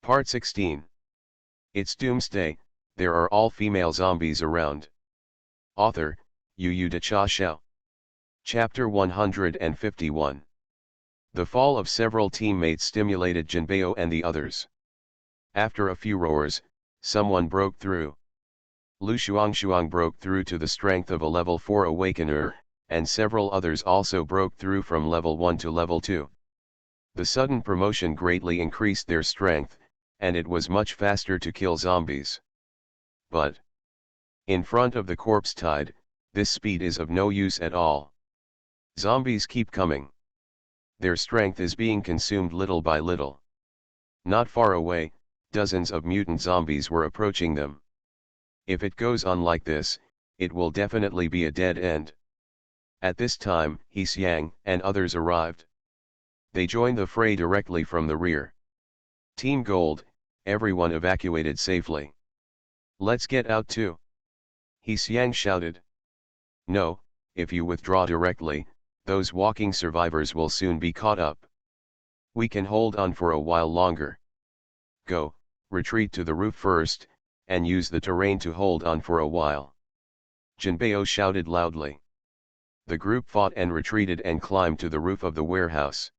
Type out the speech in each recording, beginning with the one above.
Part 16. It's Doomsday, there are all-female zombies around. Author, Yu De Cha Xiao. Chapter 151. The fall of several teammates stimulated Jinbei and the others. After a few roars, someone broke through. Lu Shuang broke through to the strength of a level 4 awakener, and several others also broke through from level 1 to level 2. The sudden promotion greatly increased their strength, and it was much faster to kill zombies. But in front of the corpse tide, this speed is of no use at all. Zombies keep coming. Their strength is being consumed little by little. Not far away, dozens of mutant zombies were approaching them. If it goes on like this, it will definitely be a dead end. At this time, He Xiang and others arrived. They joined the fray directly from the rear. Team Gold, everyone evacuated safely. Let's get out too. He Xiang shouted. No, if you withdraw directly, those walking survivors will soon be caught up. We can hold on for a while longer. Go, retreat to the roof first, and use the terrain to hold on for a while. Jinbei shouted loudly. The group fought and retreated and climbed to the roof of the warehouse.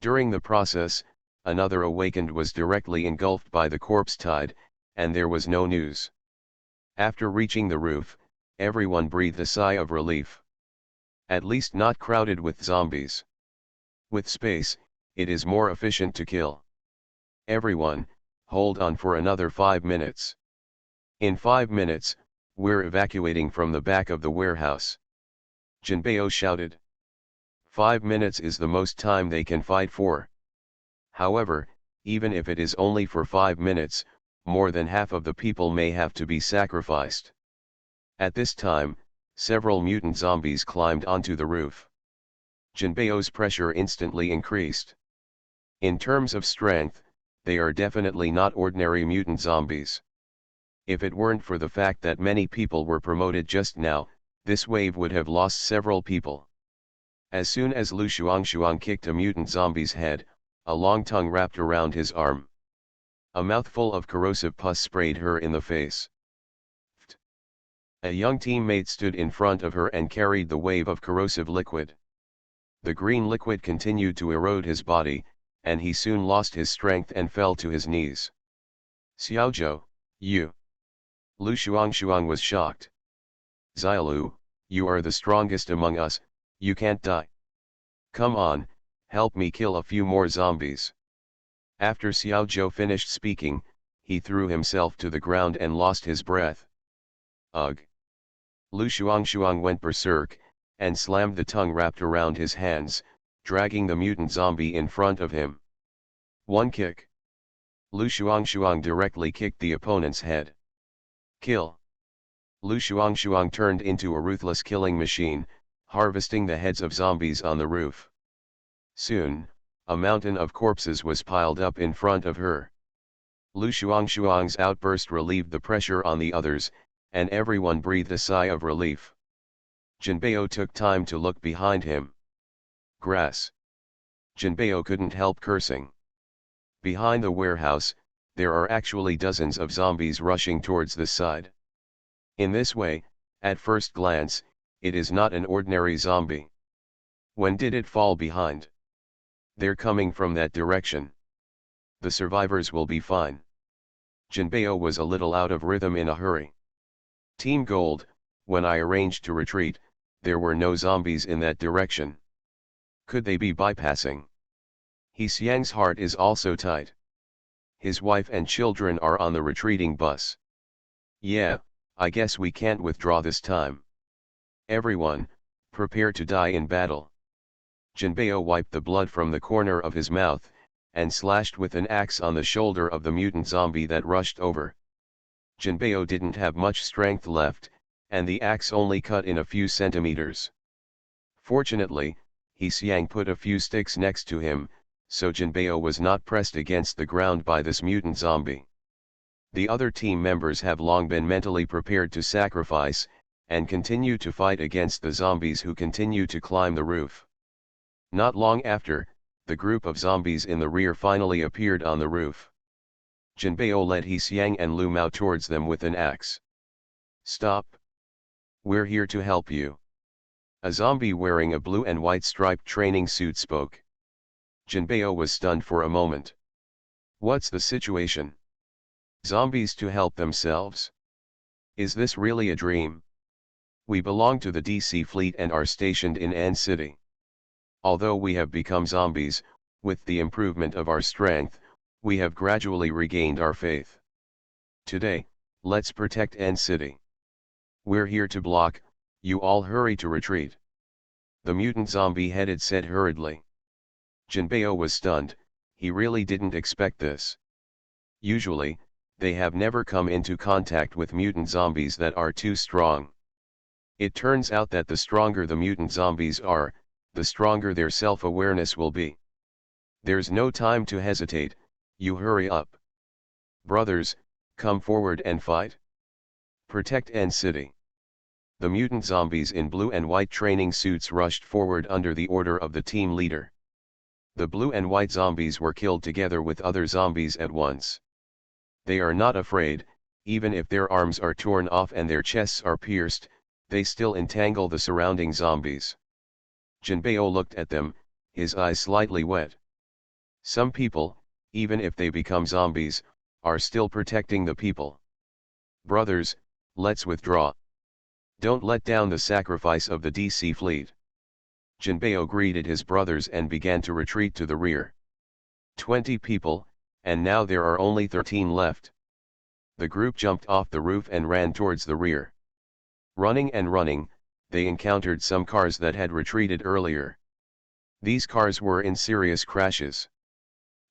During the process, another awakened was directly engulfed by the corpse tide, and there was no news. After reaching the roof, everyone breathed a sigh of relief. At least not crowded with zombies. With space, it is more efficient to kill. Everyone, hold on for another 5 minutes. In 5 minutes, we're evacuating from the back of the warehouse. Jinbei shouted. 5 minutes is the most time they can fight for. However, even if it is only for 5 minutes, more than half of the people may have to be sacrificed. At this time, several mutant zombies climbed onto the roof. Jinbei's pressure instantly increased. In terms of strength, they are definitely not ordinary mutant zombies. If it weren't for the fact that many people were promoted just now, this wave would have lost several people. As soon as Lu Shuang kicked a mutant zombie's head, a long tongue wrapped around his arm. A mouthful of corrosive pus sprayed her in the face. A young teammate stood in front of her and carried the wave of corrosive liquid. The green liquid continued to erode his body, and he soon lost his strength and fell to his knees. Xiaozhou, you. Lu Shuang was shocked. Xiaolu, you are the strongest among us, you can't die. Come on, help me kill a few more zombies. After Xiaozhou finished speaking, he threw himself to the ground and lost his breath. Ugh. Lu Shuang went berserk, and slammed the tongue wrapped around his hands, dragging the mutant zombie in front of him. One kick. Lu Shuang directly kicked the opponent's head. Kill. Lu Shuang turned into a ruthless killing machine, harvesting the heads of zombies on the roof. Soon, a mountain of corpses was piled up in front of her. Lu Shuang's outburst relieved the pressure on the others, and everyone breathed a sigh of relief. Jinbei took time to look behind him. Grass. Jinbei couldn't help cursing. Behind the warehouse, there are actually dozens of zombies rushing towards the side. In this way, at first glance, it is not an ordinary zombie. When did it fall behind? They're coming from that direction. The survivors will be fine. Jinbei was a little out of rhythm in a hurry. Team Gold, when I arranged to retreat, there were no zombies in that direction. Could they be bypassing? He Xiang's heart is also tight. His wife and children are on the retreating bus. Yeah, I guess we can't withdraw this time. Everyone, prepare to die in battle. Jinbei wiped the blood from the corner of his mouth, and slashed with an axe on the shoulder of the mutant zombie that rushed over. Jinbei didn't have much strength left, and the axe only cut in a few centimeters. Fortunately, He Xiang put a few sticks next to him, so Jinbei was not pressed against the ground by this mutant zombie. The other team members have long been mentally prepared to sacrifice, and continue to fight against the zombies who continue to climb the roof. Not long after, the group of zombies in the rear finally appeared on the roof. Jinbei led He Xiang and Lu Mao towards them with an axe. Stop! We're here to help you. A zombie wearing a blue and white striped training suit spoke. Jinbei was stunned for a moment. What's the situation? Zombies to help themselves? Is this really a dream? We belong to the DC fleet and are stationed in An City. Although we have become zombies, with the improvement of our strength, we have gradually regained our faith. Today, let's protect An City. We're here to block, you all hurry to retreat. The mutant zombie-headed said hurriedly. Jinbei was stunned, he really didn't expect this. Usually, they have never come into contact with mutant zombies that are too strong. It turns out that the stronger the mutant zombies are, the stronger their self-awareness will be. There's no time to hesitate, you hurry up. Brothers, come forward and fight. Protect N City. The mutant zombies in blue and white training suits rushed forward under the order of the team leader. The blue and white zombies were killed together with other zombies at once. They are not afraid, even if their arms are torn off and their chests are pierced, they still entangle the surrounding zombies. Jinbei looked at them, his eyes slightly wet. Some people, even if they become zombies, are still protecting the people. Brothers, let's withdraw. Don't let down the sacrifice of the DC fleet. Jinbei greeted his brothers and began to retreat to the rear. 20 people, and now there are only 13 left. The group jumped off the roof and ran towards the rear. Running and running, they encountered some cars that had retreated earlier. These cars were in serious crashes.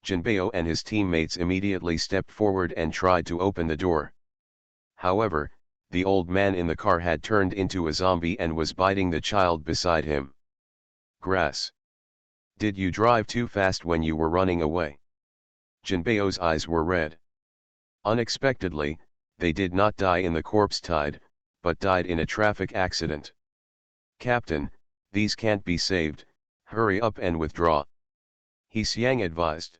Jinbei and his teammates immediately stepped forward and tried to open the door. However, the old man in the car had turned into a zombie and was biting the child beside him. Grass. Did you drive too fast when you were running away? Jinbei's eyes were red. Unexpectedly, they did not die in the corpse tide, but died in a traffic accident. Captain, these can't be saved, hurry up and withdraw. He Xiang advised.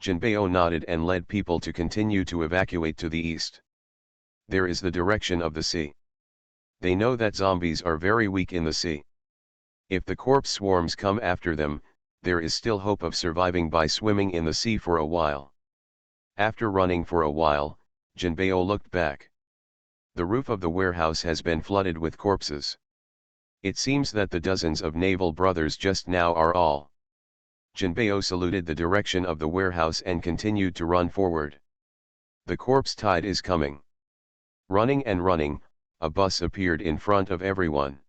Jinbei nodded and led people to continue to evacuate to the east. There is the direction of the sea. They know that zombies are very weak in the sea. If the corpse swarms come after them, there is still hope of surviving by swimming in the sea for a while. After running for a while, Jinbei looked back. The roof of the warehouse has been flooded with corpses. It seems that the dozens of naval brothers just now are all. Jinbei saluted the direction of the warehouse and continued to run forward. The corpse tide is coming. Running and running, a bus appeared in front of everyone.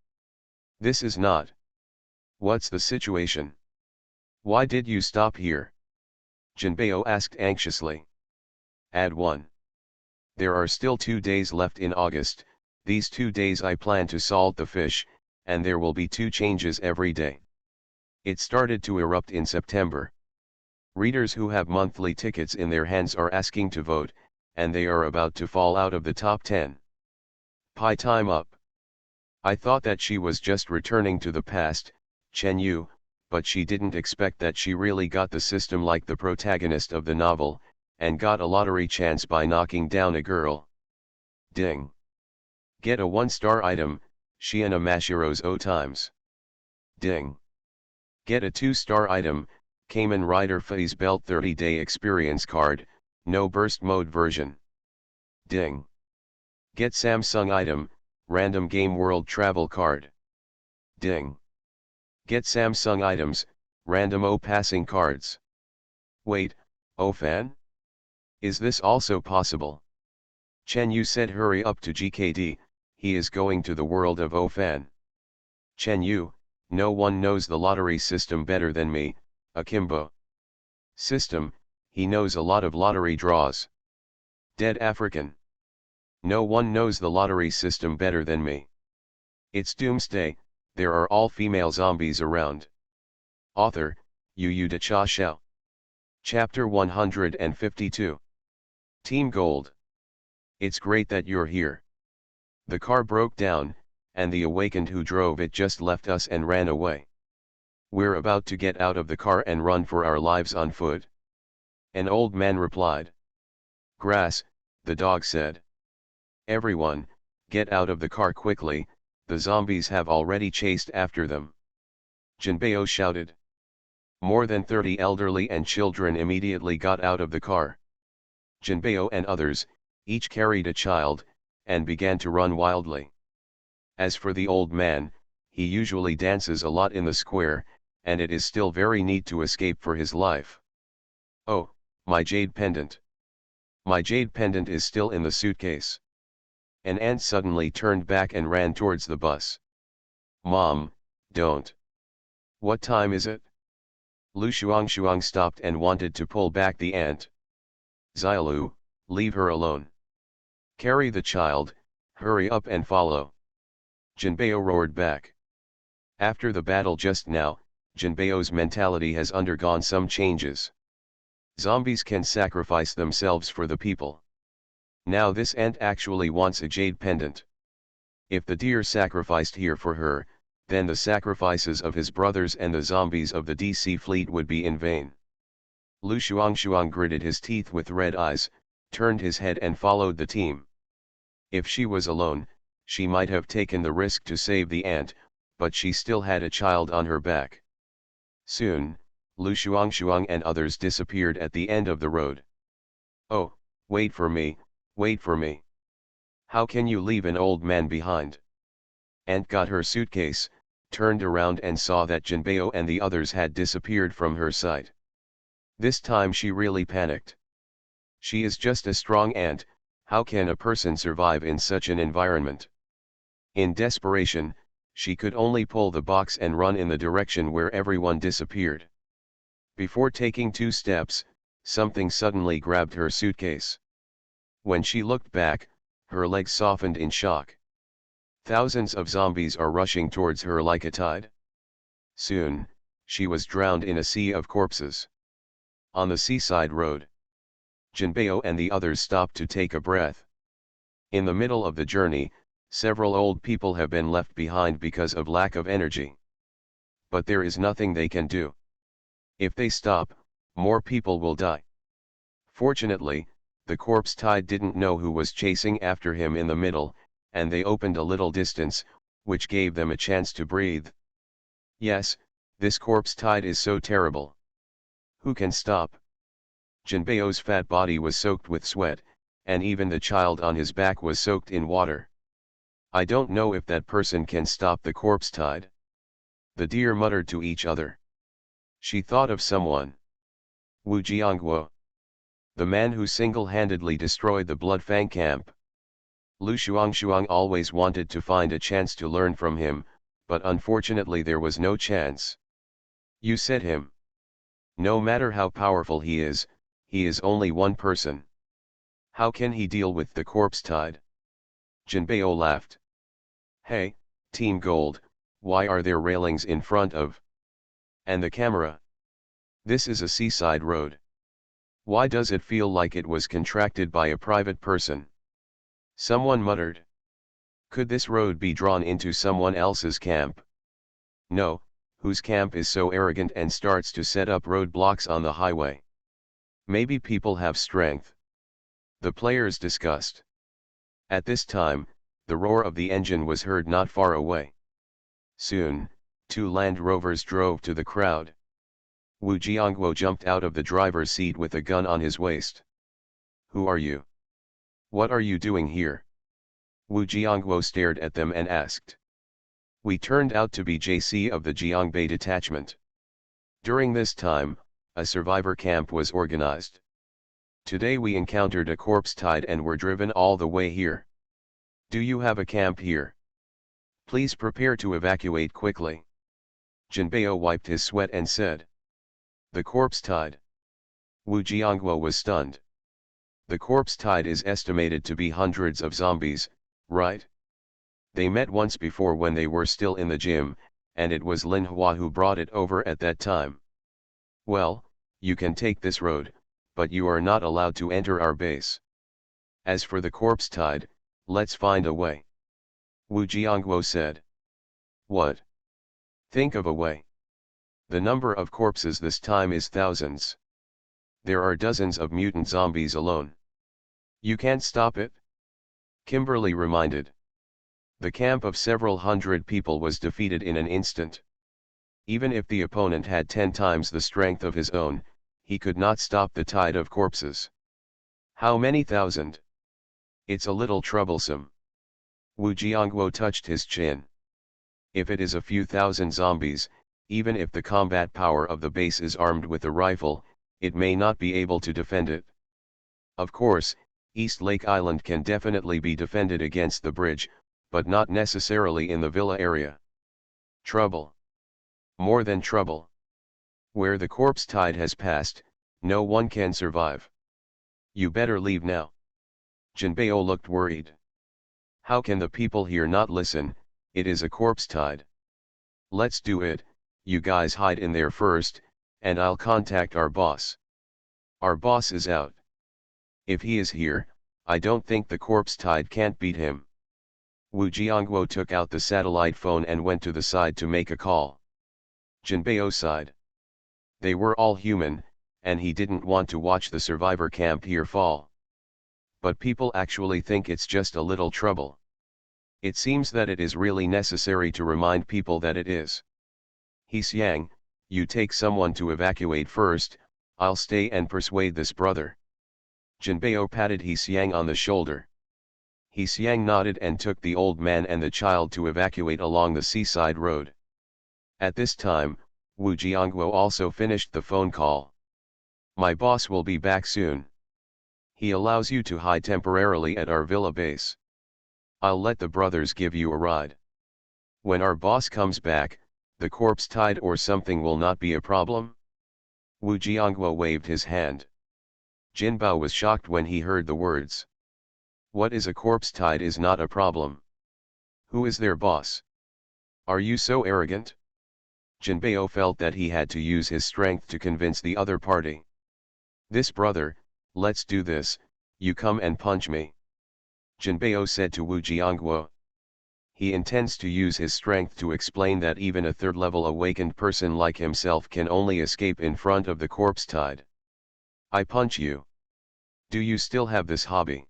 This is not. What's the situation? Why did you stop here? Jinbei asked anxiously. Add 1. There are still 2 days left in August, these 2 days I plan to salt the fish, and there will be 2 changes every day. It started to erupt in September. Readers who have monthly tickets in their hands are asking to vote, and they are about to fall out of the top 10. Pie time up. I thought that she was just returning to the past, Chen Yu, but she didn't expect that she really got the system like the protagonist of the novel, and got a lottery chance by knocking down a girl. Ding. Get a 1-star item, Shiana Mashiro's O times. Ding. Get a 2-star item, Kamen Rider Phase Belt 30-day experience card, no burst mode version. Ding. Get Samsung item, random game world travel card. Ding. Get Samsung items, random O passing cards. Wait, O fan? Is this also possible? Chen Yu said hurry up to GKD, he is going to the world of O fan. Chen Yu, no one knows the lottery system better than me, Akimbo. System, he knows a lot of lottery draws. Dead African. No one knows the lottery system better than me. It's Doomsday, there are all female zombies around. Author, Yu De Cha Xiao. Chapter 152. Team Gold. It's great that you're here. The car broke down, and the awakened who drove it just left us and ran away. We're about to get out of the car and run for our lives on foot. An old man replied. Grass, the dog said. Everyone, get out of the car quickly, the zombies have already chased after them. Jinbeo shouted. More than 30 elderly and children immediately got out of the car. Jinbeo and others, each carried a child, and began to run wildly. As for the old man, he usually dances a lot in the square, and it is still very neat to escape for his life. Oh, my jade pendant. My jade pendant is still in the suitcase. An ant suddenly turned back and ran towards the bus. Mom, don't. What time is it? Lu Shuang stopped and wanted to pull back the ant. Xiaolu, leave her alone. Carry the child, hurry up and follow. Jinbeo roared back. After the battle just now, Jinbeo's mentality has undergone some changes. Zombies can sacrifice themselves for the people. Now this ant actually wants a jade pendant. If the deer sacrificed here for her, then the sacrifices of his brothers and the zombies of the DC fleet would be in vain. Lu Shuang gritted his teeth with red eyes, turned his head and followed the team. If she was alone, she might have taken the risk to save the ant, but she still had a child on her back. Soon, Lu Shuang and others disappeared at the end of the road. Oh, wait for me, wait for me. How can you leave an old man behind? Ant got her suitcase, turned around and saw that Jinbeo and the others had disappeared from her sight. This time she really panicked. She is just a strong ant, how can a person survive in such an environment? In desperation, she could only pull the box and run in the direction where everyone disappeared. Before taking 2 steps, something suddenly grabbed her suitcase. When she looked back, her legs softened in shock. Thousands of zombies are rushing towards her like a tide. Soon, she was drowned in a sea of corpses. On the seaside road, Jinbeo and the others stopped to take a breath. In the middle of the journey, several old people have been left behind because of lack of energy. But there is nothing they can do. If they stop, more people will die. Fortunately, the corpse tide didn't know who was chasing after him in the middle, and they opened a little distance, which gave them a chance to breathe. Yes, this corpse tide is so terrible. Who can stop? Jinbeo's fat body was soaked with sweat, and even the child on his back was soaked in water. I don't know if that person can stop the corpse tide. The deer muttered to each other. She thought of someone. Wu Jiangguo. The man who single-handedly destroyed the Blood Fang camp. Lu Shuang always wanted to find a chance to learn from him, but unfortunately there was no chance. You said him. No matter how powerful he is only one person. How can he deal with the corpse tide? Jinbeo laughed. Hey, Team Gold, why are there railings in front of? And the camera? This is a seaside road. Why does it feel like it was contracted by a private person? Someone muttered. Could this road be drawn into someone else's camp? No, whose camp is so arrogant and starts to set up roadblocks on the highway? Maybe people have strength. The players discussed. At this time, the roar of the engine was heard not far away. Soon, 2 Land Rovers drove to the crowd. Wu Jiangguo jumped out of the driver's seat with a gun on his waist. Who are you? What are you doing here? Wu Jiangguo stared at them and asked. We turned out to be JC of the Jiangbei detachment. During this time, a survivor camp was organized. Today we encountered a corpse tide and were driven all the way here. Do you have a camp here? Please prepare to evacuate quickly. Jinbeo wiped his sweat and said. The corpse tide. Wu Jiangguo was stunned. The corpse tide is estimated to be hundreds of zombies, right? They met once before when they were still in the gym, and it was Lin Hua who brought it over at that time. Well, you can take this road, but you are not allowed to enter our base. As for the corpse tide, let's find a way. Wu Jiangguo said. What? Think of a way. The number of corpses this time is thousands. There are dozens of mutant zombies alone. You can't stop it? Kimberly reminded. The camp of several hundred people was defeated in an instant. Even if the opponent had 10 times the strength of his own, he could not stop the tide of corpses. How many thousand? It's a little troublesome. Wu Jiangguo touched his chin. If it is a few thousand zombies, even if the combat power of the base is armed with a rifle, it may not be able to defend it. Of course, East Lake Island can definitely be defended against the bridge, but not necessarily in the villa area. Trouble. More than trouble. Where the corpse tide has passed, no one can survive. You better leave now. Jinbei looked worried. How can the people here not listen? It is a corpse tide. Let's do it, you guys hide in there first, and I'll contact our boss. Our boss is out. If he is here, I don't think the corpse tide can't beat him. Wu Jiangguo took out the satellite phone and went to the side to make a call. Jinbei sighed. They were all human, and he didn't want to watch the survivor camp here fall. But people actually think it's just a little trouble. It seems that it is really necessary to remind people that it is. He Xiang, you take someone to evacuate first, I'll stay and persuade this brother. Jinbei patted He Xiang on the shoulder. He Xiang nodded and took the old man and the child to evacuate along the seaside road. At this time, Wu Jiangguo also finished the phone call. My boss will be back soon. He allows you to hide temporarily at our villa base. I'll let the brothers give you a ride. When our boss comes back, the corpse tide or something will not be a problem? Wu Jiangguo waved his hand. Jin Bao was shocked when he heard the words. What is a corpse tide is not a problem. Who is their boss? Are you so arrogant? Jinbei felt that he had to use his strength to convince the other party. This brother, let's do this, you come and punch me. Jinbei said to Wu Jiangguo. He intends to use his strength to explain that even a third-level awakened person like himself can only escape in front of the corpse tide. I punch you. Do you still have this hobby?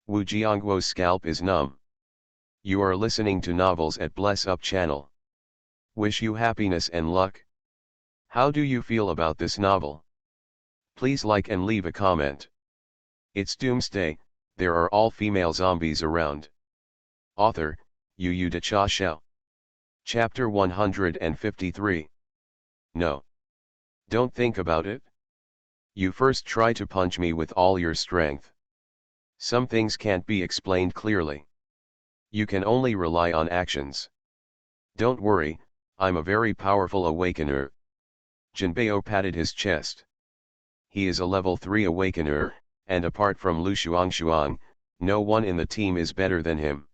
Wu Jiangguo's scalp is numb. You are listening to novels at Bless Up channel. Wish you happiness and luck. How do you feel about this novel? Please like and leave a comment. It's Doomsday, there are all female zombies around. Author, Yu De Cha Xiao. Chapter 153. No. Don't think about it. You first try to punch me with all your strength. Some things can't be explained clearly. You can only rely on actions. Don't worry, I'm a very powerful awakener. Jinbei patted his chest. He is a level 3 awakener, and apart from Lu Shuang, no one in the team is better than him.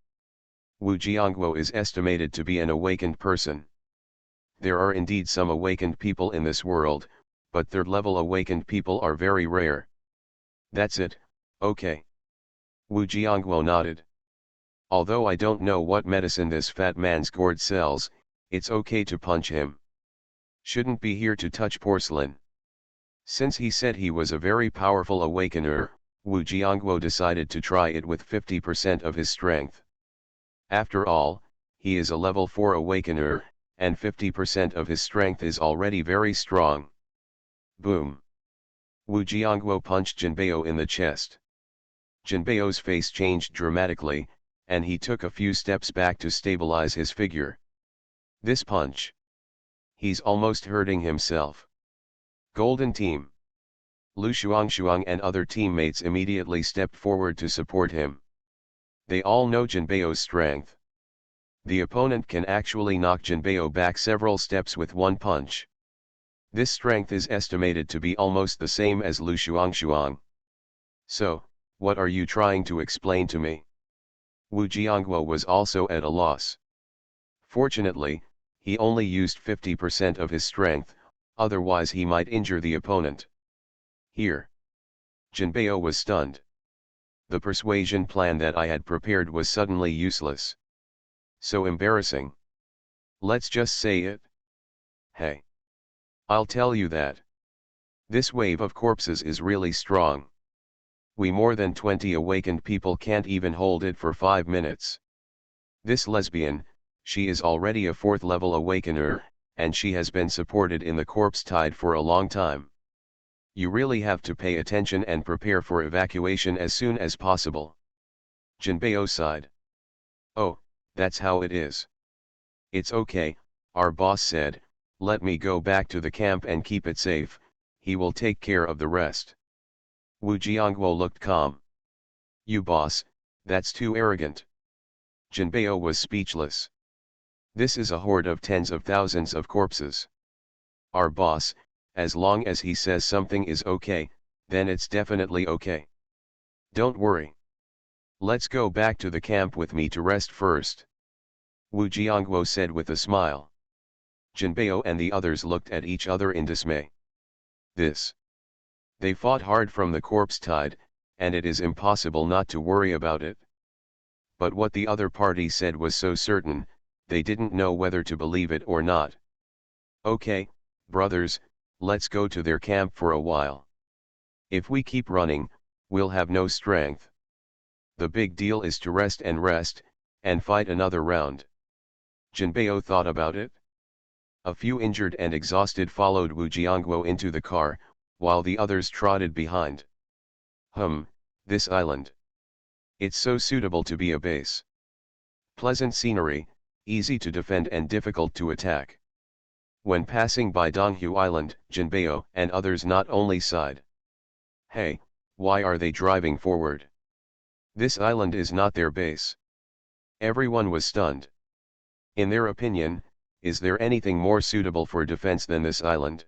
Wu Jiangguo is estimated to be an awakened person. There are indeed some awakened people in this world, but third-level awakened people are very rare. That's it, okay. Wu Jiangguo nodded. Although I don't know what medicine this fat man's gourd sells, it's okay to punch him. Shouldn't be here to touch porcelain. Since he said he was a very powerful awakener, Wu Jiangguo decided to try it with 50% of his strength. After all, he is a level 4 awakener, and 50% of his strength is already very strong. Boom. Wu Jiangguo punched Jinbei in the chest. Jinbei's face changed dramatically, and he took a few steps back to stabilize his figure. This punch. He's almost hurting himself. Golden Team. Lu Shuang and other teammates immediately stepped forward to support him. They all know Jinbei's strength. The opponent can actually knock Jinbei back several steps with one punch. This strength is estimated to be almost the same as Lu Shuang. So, what are you trying to explain to me? Wu Jiangguo was also at a loss. Fortunately, he only used 50% of his strength, otherwise he might injure the opponent. Here. Jinbei was stunned. The persuasion plan that I had prepared was suddenly useless. So embarrassing. Let's just say it. Hey. I'll tell you that. This wave of corpses is really strong. We more than 20 awakened people can't even hold it for 5 minutes. This lesbian, she is already a 4th level awakener, and she has been supported in the corpse tide for a long time. You really have to pay attention and prepare for evacuation as soon as possible. Jinbei sighed. Oh, that's how it is. It's okay, our boss said, let me go back to the camp and keep it safe, he will take care of the rest. Wu Jiangguo looked calm. You boss, that's too arrogant. Jinbei was speechless. This is a horde of tens of thousands of corpses. Our boss, as long as he says something is okay, then it's definitely okay. Don't worry. Let's go back to the camp with me to rest first. Wu Jiangguo said with a smile. Jinbei and the others looked at each other in dismay. They fought hard from the corpse tide, and it is impossible not to worry about it. But what the other party said was so certain, they didn't know whether to believe it or not. Okay, brothers, let's go to their camp for a while. If we keep running, we'll have no strength. The big deal is to rest, and fight another round. Jinbei thought about it. A few injured and exhausted followed Wu Jiangguo into the car, while the others trotted behind. This island. It's so suitable to be a base. Pleasant scenery, easy to defend and difficult to attack. When passing by Donghu Island, Jinbei and others not only sighed. Hey, why are they driving forward? This island is not their base. Everyone was stunned. In their opinion, is there anything more suitable for defense than this island?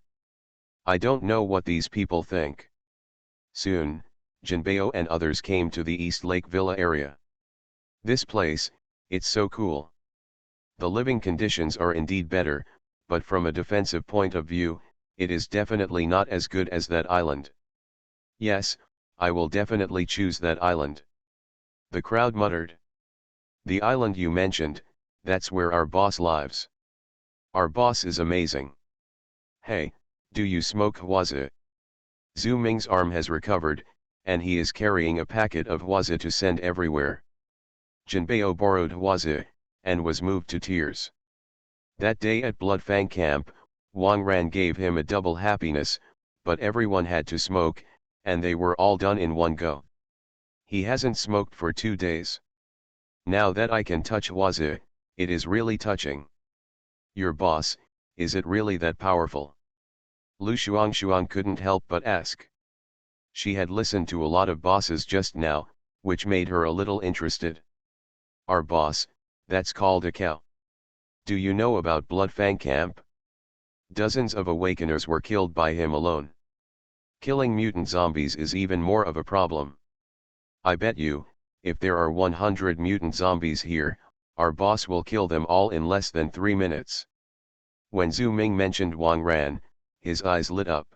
I don't know what these people think. Soon, Jinbei and others came to the East Lake Villa area. This place, it's so cool. The living conditions are indeed better, but from a defensive point of view, it is definitely not as good as that island. Yes, I will definitely choose that island. The crowd muttered. The island you mentioned, that's where our boss lives. Our boss is amazing. Hey, do you smoke Huazi? Zhu Ming's arm has recovered, and he is carrying a packet of Huazi to send everywhere. Jinbei borrowed Huazi, and was moved to tears. That day at Bloodfang Camp, Wang Ran gave him a double happiness, but everyone had to smoke, and they were all done in one go. He hasn't smoked for 2 days. Now that I can touch Huazi, it is really touching. Your boss, is it really that powerful? Lu Shuang couldn't help but ask. She had listened to a lot of bosses just now, which made her a little interested. Our boss, that's called a cow. Do you know about Bloodfang Camp? Dozens of awakeners were killed by him alone. Killing mutant zombies is even more of a problem. I bet you, if there are 100 mutant zombies here, our boss will kill them all in less than 3 minutes. When Zhu Ming mentioned Wang Ran, his eyes lit up.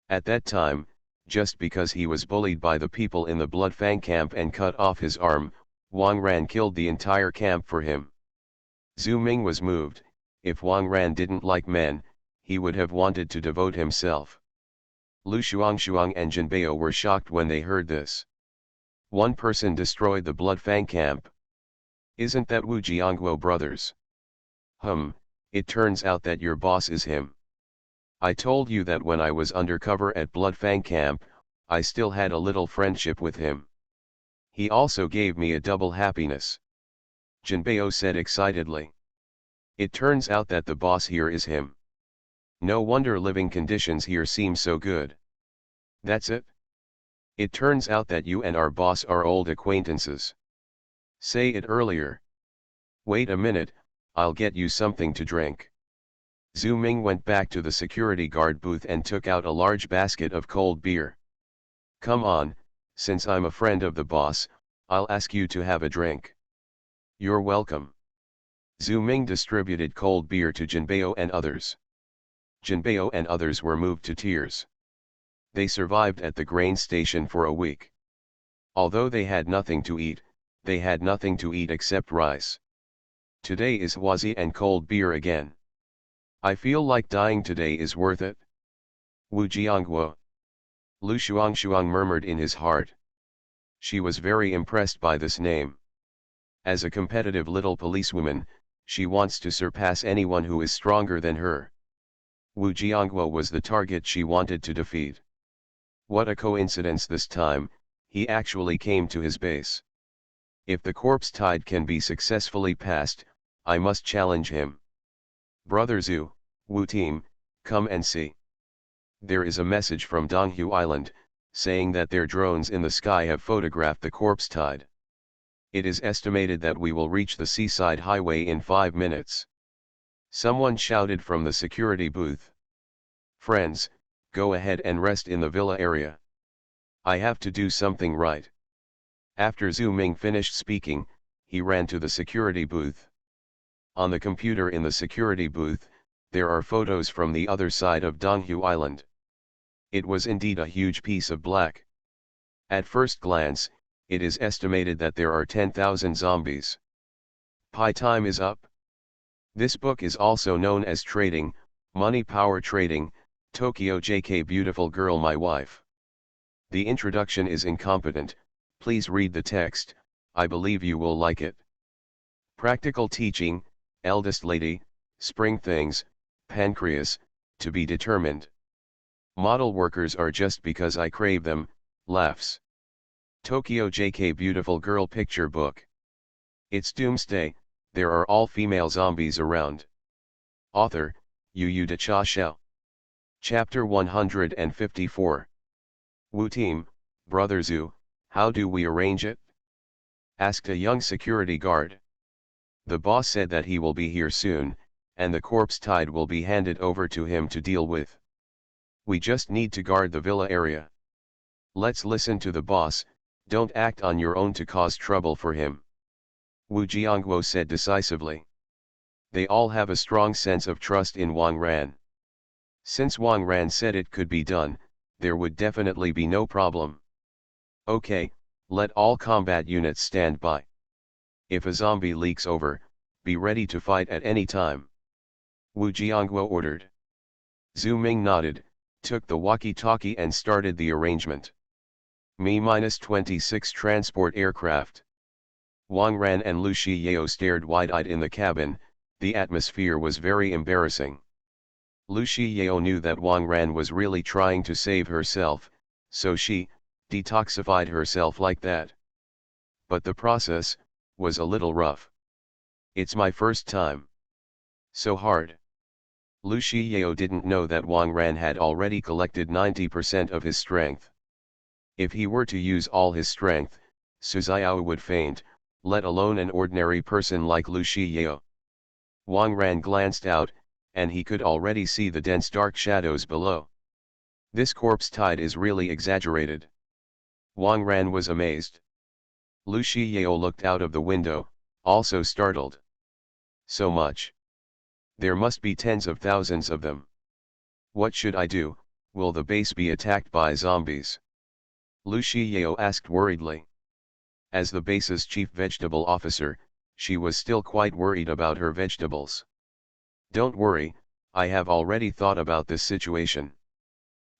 At that time, just because he was bullied by the people in the Bloodfang Camp and cut off his arm, Wang Ran killed the entire camp for him. Zhu Ming was moved. If Wang Ran didn't like men, he would have wanted to devote himself. Lu Shuang and Jinbei were shocked when they heard this. One person destroyed the Bloodfang Camp. Isn't that Wu Jiangguo brothers? It turns out that your boss is him. I told you that when I was undercover at Bloodfang Camp, I still had a little friendship with him. He also gave me a double happiness. Jinbei said excitedly. It turns out that the boss here is him. No wonder living conditions here seem so good. That's it? It turns out that you and our boss are old acquaintances. Say it earlier. Wait a minute, I'll get you something to drink. Zhu Ming went back to the security guard booth and took out a large basket of cold beer. Come on, since I'm a friend of the boss, I'll ask you to have a drink. You're welcome. Zhu Ming distributed cold beer to Jinbei and others. Jinbei and others were moved to tears. They survived at the grain station for a week. Although they had nothing to eat, they had nothing to eat except rice. Today is Huazi and cold beer again. I feel like dying today is worth it. Wu Jiangguo. Lu Shuang murmured in his heart. She was very impressed by this name. As a competitive little policewoman, she wants to surpass anyone who is stronger than her. Wu Jiangguo was the target she wanted to defeat. What a coincidence this time, he actually came to his base. If the corpse tide can be successfully passed, I must challenge him. Brother Zhu, Wu team, come and see. There is a message from Donghu Island, saying that their drones in the sky have photographed the corpse tide. It is estimated that we will reach the seaside highway in 5 minutes. Someone shouted from the security booth. Friends, go ahead and rest in the villa area. I have to do something right. After Zhu Ming finished speaking, he ran to the security booth. On the computer in the security booth, there are photos from the other side of Donghu Island. It was indeed a huge piece of black. At first glance, it is estimated that there are 10,000 zombies. Pi time is up. This book is also known as Trading, Money Power Trading, Tokyo JK Beautiful Girl My Wife. The introduction is incompetent, please read the text, I believe you will like it. Practical teaching, eldest lady, spring things, pancreas, to be determined. Model workers are just because I crave them, laughs. Tokyo JK Beautiful Girl Picture Book. It's Doomsday, there are all female zombies around. Author, Yu De Cha Xiao. Chapter 154. Wu team, Brother Zhu, how do we arrange it? Asked a young security guard. The boss said that he will be here soon, and the corpse tide will be handed over to him to deal with. We just need to guard the villa area. Let's listen to the boss, don't act on your own to cause trouble for him. Wu Jiangguo said decisively. They all have a strong sense of trust in Wang Ran. Since Wang Ran said it could be done, there would definitely be no problem. Okay, let all combat units stand by. If a zombie leaks over, be ready to fight at any time. Wu Jiangguo ordered. Zhu Ming nodded, took the walkie-talkie and started the arrangement. Me-26 transport aircraft. Wang Ran and Lu Shiyao stared wide-eyed in the cabin, the atmosphere was very embarrassing. Lu Shiyao knew that Wang Ran was really trying to save herself, so she detoxified herself like that. But the process was a little rough. It's my first time. So hard. Lu Shiyao didn't know that Wang Ran had already collected 90% of his strength. If he were to use all his strength, Su Xiao would faint, let alone an ordinary person like Lu Shiyao. Wang Ran glanced out, and he could already see the dense dark shadows below. This corpse tide is really exaggerated. Wang Ran was amazed. Lu Shiyao looked out of the window, also startled. So much. There must be tens of thousands of them. What should I do? Will the base be attacked by zombies? Lu Shiyao asked worriedly. As the base's chief vegetable officer, she was still quite worried about her vegetables. Don't worry, I have already thought about this situation.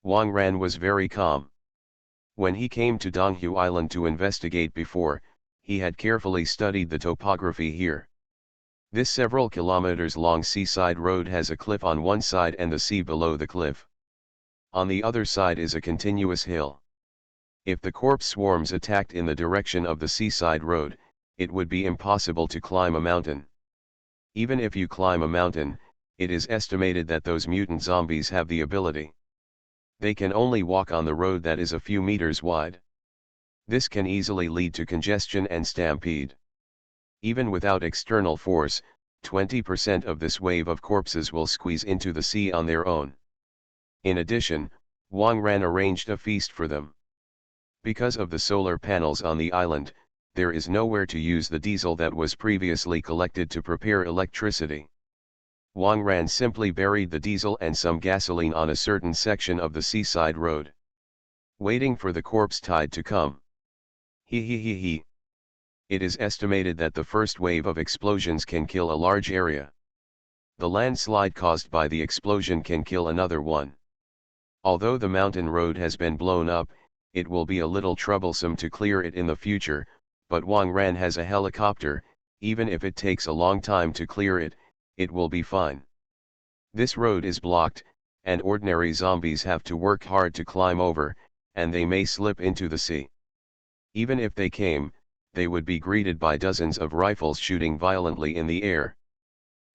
Wang Ran was very calm. When he came to Donghu Island to investigate before, he had carefully studied the topography here. This several kilometers long seaside road has a cliff on one side and the sea below the cliff. On the other side is a continuous hill. If the corpse swarms attacked in the direction of the seaside road, it would be impossible to climb a mountain. Even if you climb a mountain, it is estimated that those mutant zombies have the ability. They can only walk on the road that is a few meters wide. This can easily lead to congestion and stampede. Even without external force, 20% of this wave of corpses will squeeze into the sea on their own. In addition, Wang Ran arranged a feast for them. Because of the solar panels on the island, there is nowhere to use the diesel that was previously collected to prepare electricity. Wang Ran simply buried the diesel and some gasoline on a certain section of the seaside road. Waiting for the corpse tide to come. He. It is estimated that the first wave of explosions can kill a large area. The landslide caused by the explosion can kill another one. Although the mountain road has been blown up, it will be a little troublesome to clear it in the future, but Wang Ran has a helicopter, even if it takes a long time to clear it, it will be fine. This road is blocked, and ordinary zombies have to work hard to climb over, and they may slip into the sea. Even if they came, they would be greeted by dozens of rifles shooting violently in the air.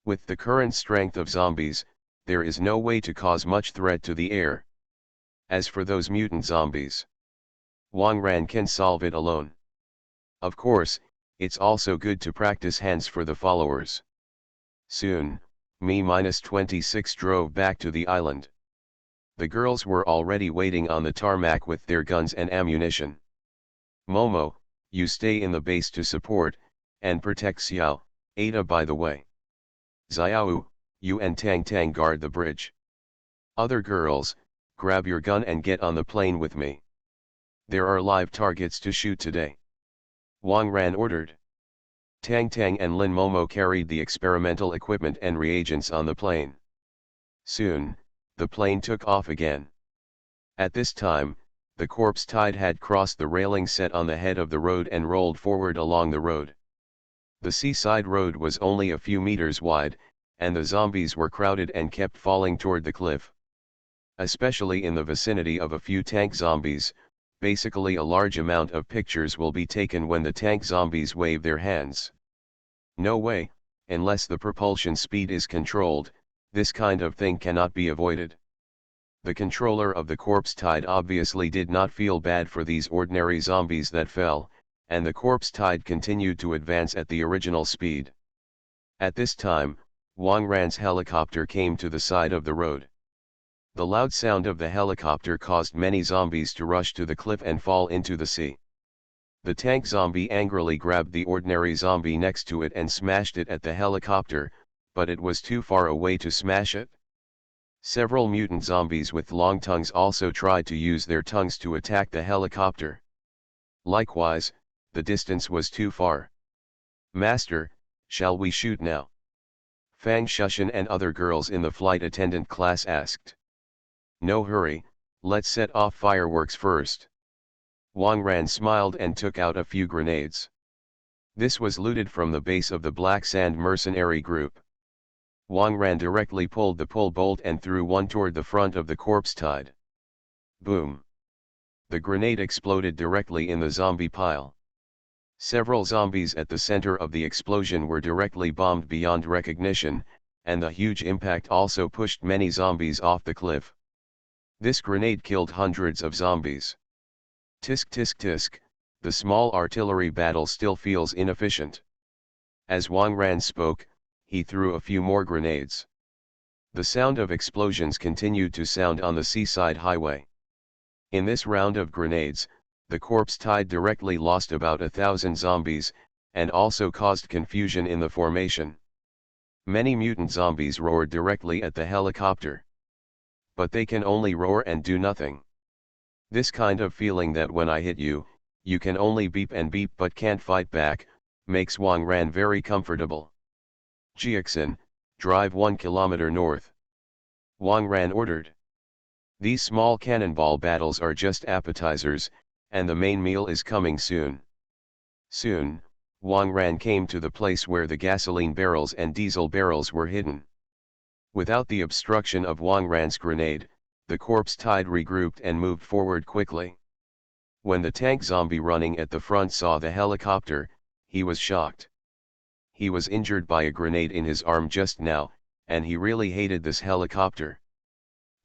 With the current strength of zombies, there is no way to cause much threat to the air. As for those mutant zombies, Wang Ran can solve it alone. Of course, it's also good to practice hands for the followers. Soon, Me-26 drove back to the island. The girls were already waiting on the tarmac with their guns and ammunition. Momo, you stay in the base to support, and protect Xiao, Ada by the way. Xiao, you and Tang Tang guard the bridge. Other girls, grab your gun and get on the plane with me. There are live targets to shoot today. Wang Ran ordered. Tang Tang and Lin Momo carried the experimental equipment and reagents on the plane. Soon, the plane took off again. At this time, the corpse tide had crossed the railing set on the head of the road and rolled forward along the road. The seaside road was only a few meters wide, and the zombies were crowded and kept falling toward the cliff. Especially in the vicinity of a few tank zombies, basically a large amount of pictures will be taken when the tank zombies wave their hands. No way, unless the propulsion speed is controlled, this kind of thing cannot be avoided. The controller of the corpse tide obviously did not feel bad for these ordinary zombies that fell, and the corpse tide continued to advance at the original speed. At this time, Wang Ran's helicopter came to the side of the road. The loud sound of the helicopter caused many zombies to rush to the cliff and fall into the sea. The tank zombie angrily grabbed the ordinary zombie next to it and smashed it at the helicopter, but it was too far away to smash it. Several mutant zombies with long tongues also tried to use their tongues to attack the helicopter. Likewise, the distance was too far. Master, shall we shoot now? Fang Shushan and other girls in the flight attendant class asked. No hurry, let's set off fireworks first. Wang Ran smiled and took out a few grenades. This was looted from the base of the Black Sand mercenary group. Wang Ran directly pulled the pull bolt and threw one toward the front of the corpse tide. Boom! The grenade exploded directly in the zombie pile. Several zombies at the center of the explosion were directly bombed beyond recognition, and the huge impact also pushed many zombies off the cliff. This grenade killed hundreds of zombies. Tisk tisk tisk, the small artillery battle still feels inefficient. As Wang Ran spoke, he threw a few more grenades. The sound of explosions continued to sound on the seaside highway. In this round of grenades, the corpse tide directly lost about 1,000 zombies, and also caused confusion in the formation. Many mutant zombies roared directly at the helicopter. But they can only roar and do nothing. This kind of feeling that when I hit you, you can only beep and beep but can't fight back, makes Wang Ran very comfortable. Jiaxin, drive 1 kilometer north. Wang Ran ordered. These small cannonball battles are just appetizers, and the main meal is coming soon. Soon, Wang Ran came to the place where the gasoline barrels and diesel barrels were hidden. Without the obstruction of Wang Ran's grenade, the corpse tide regrouped and moved forward quickly. When the tank zombie running at the front saw the helicopter, he was shocked. He was injured by a grenade in his arm just now, and he really hated this helicopter.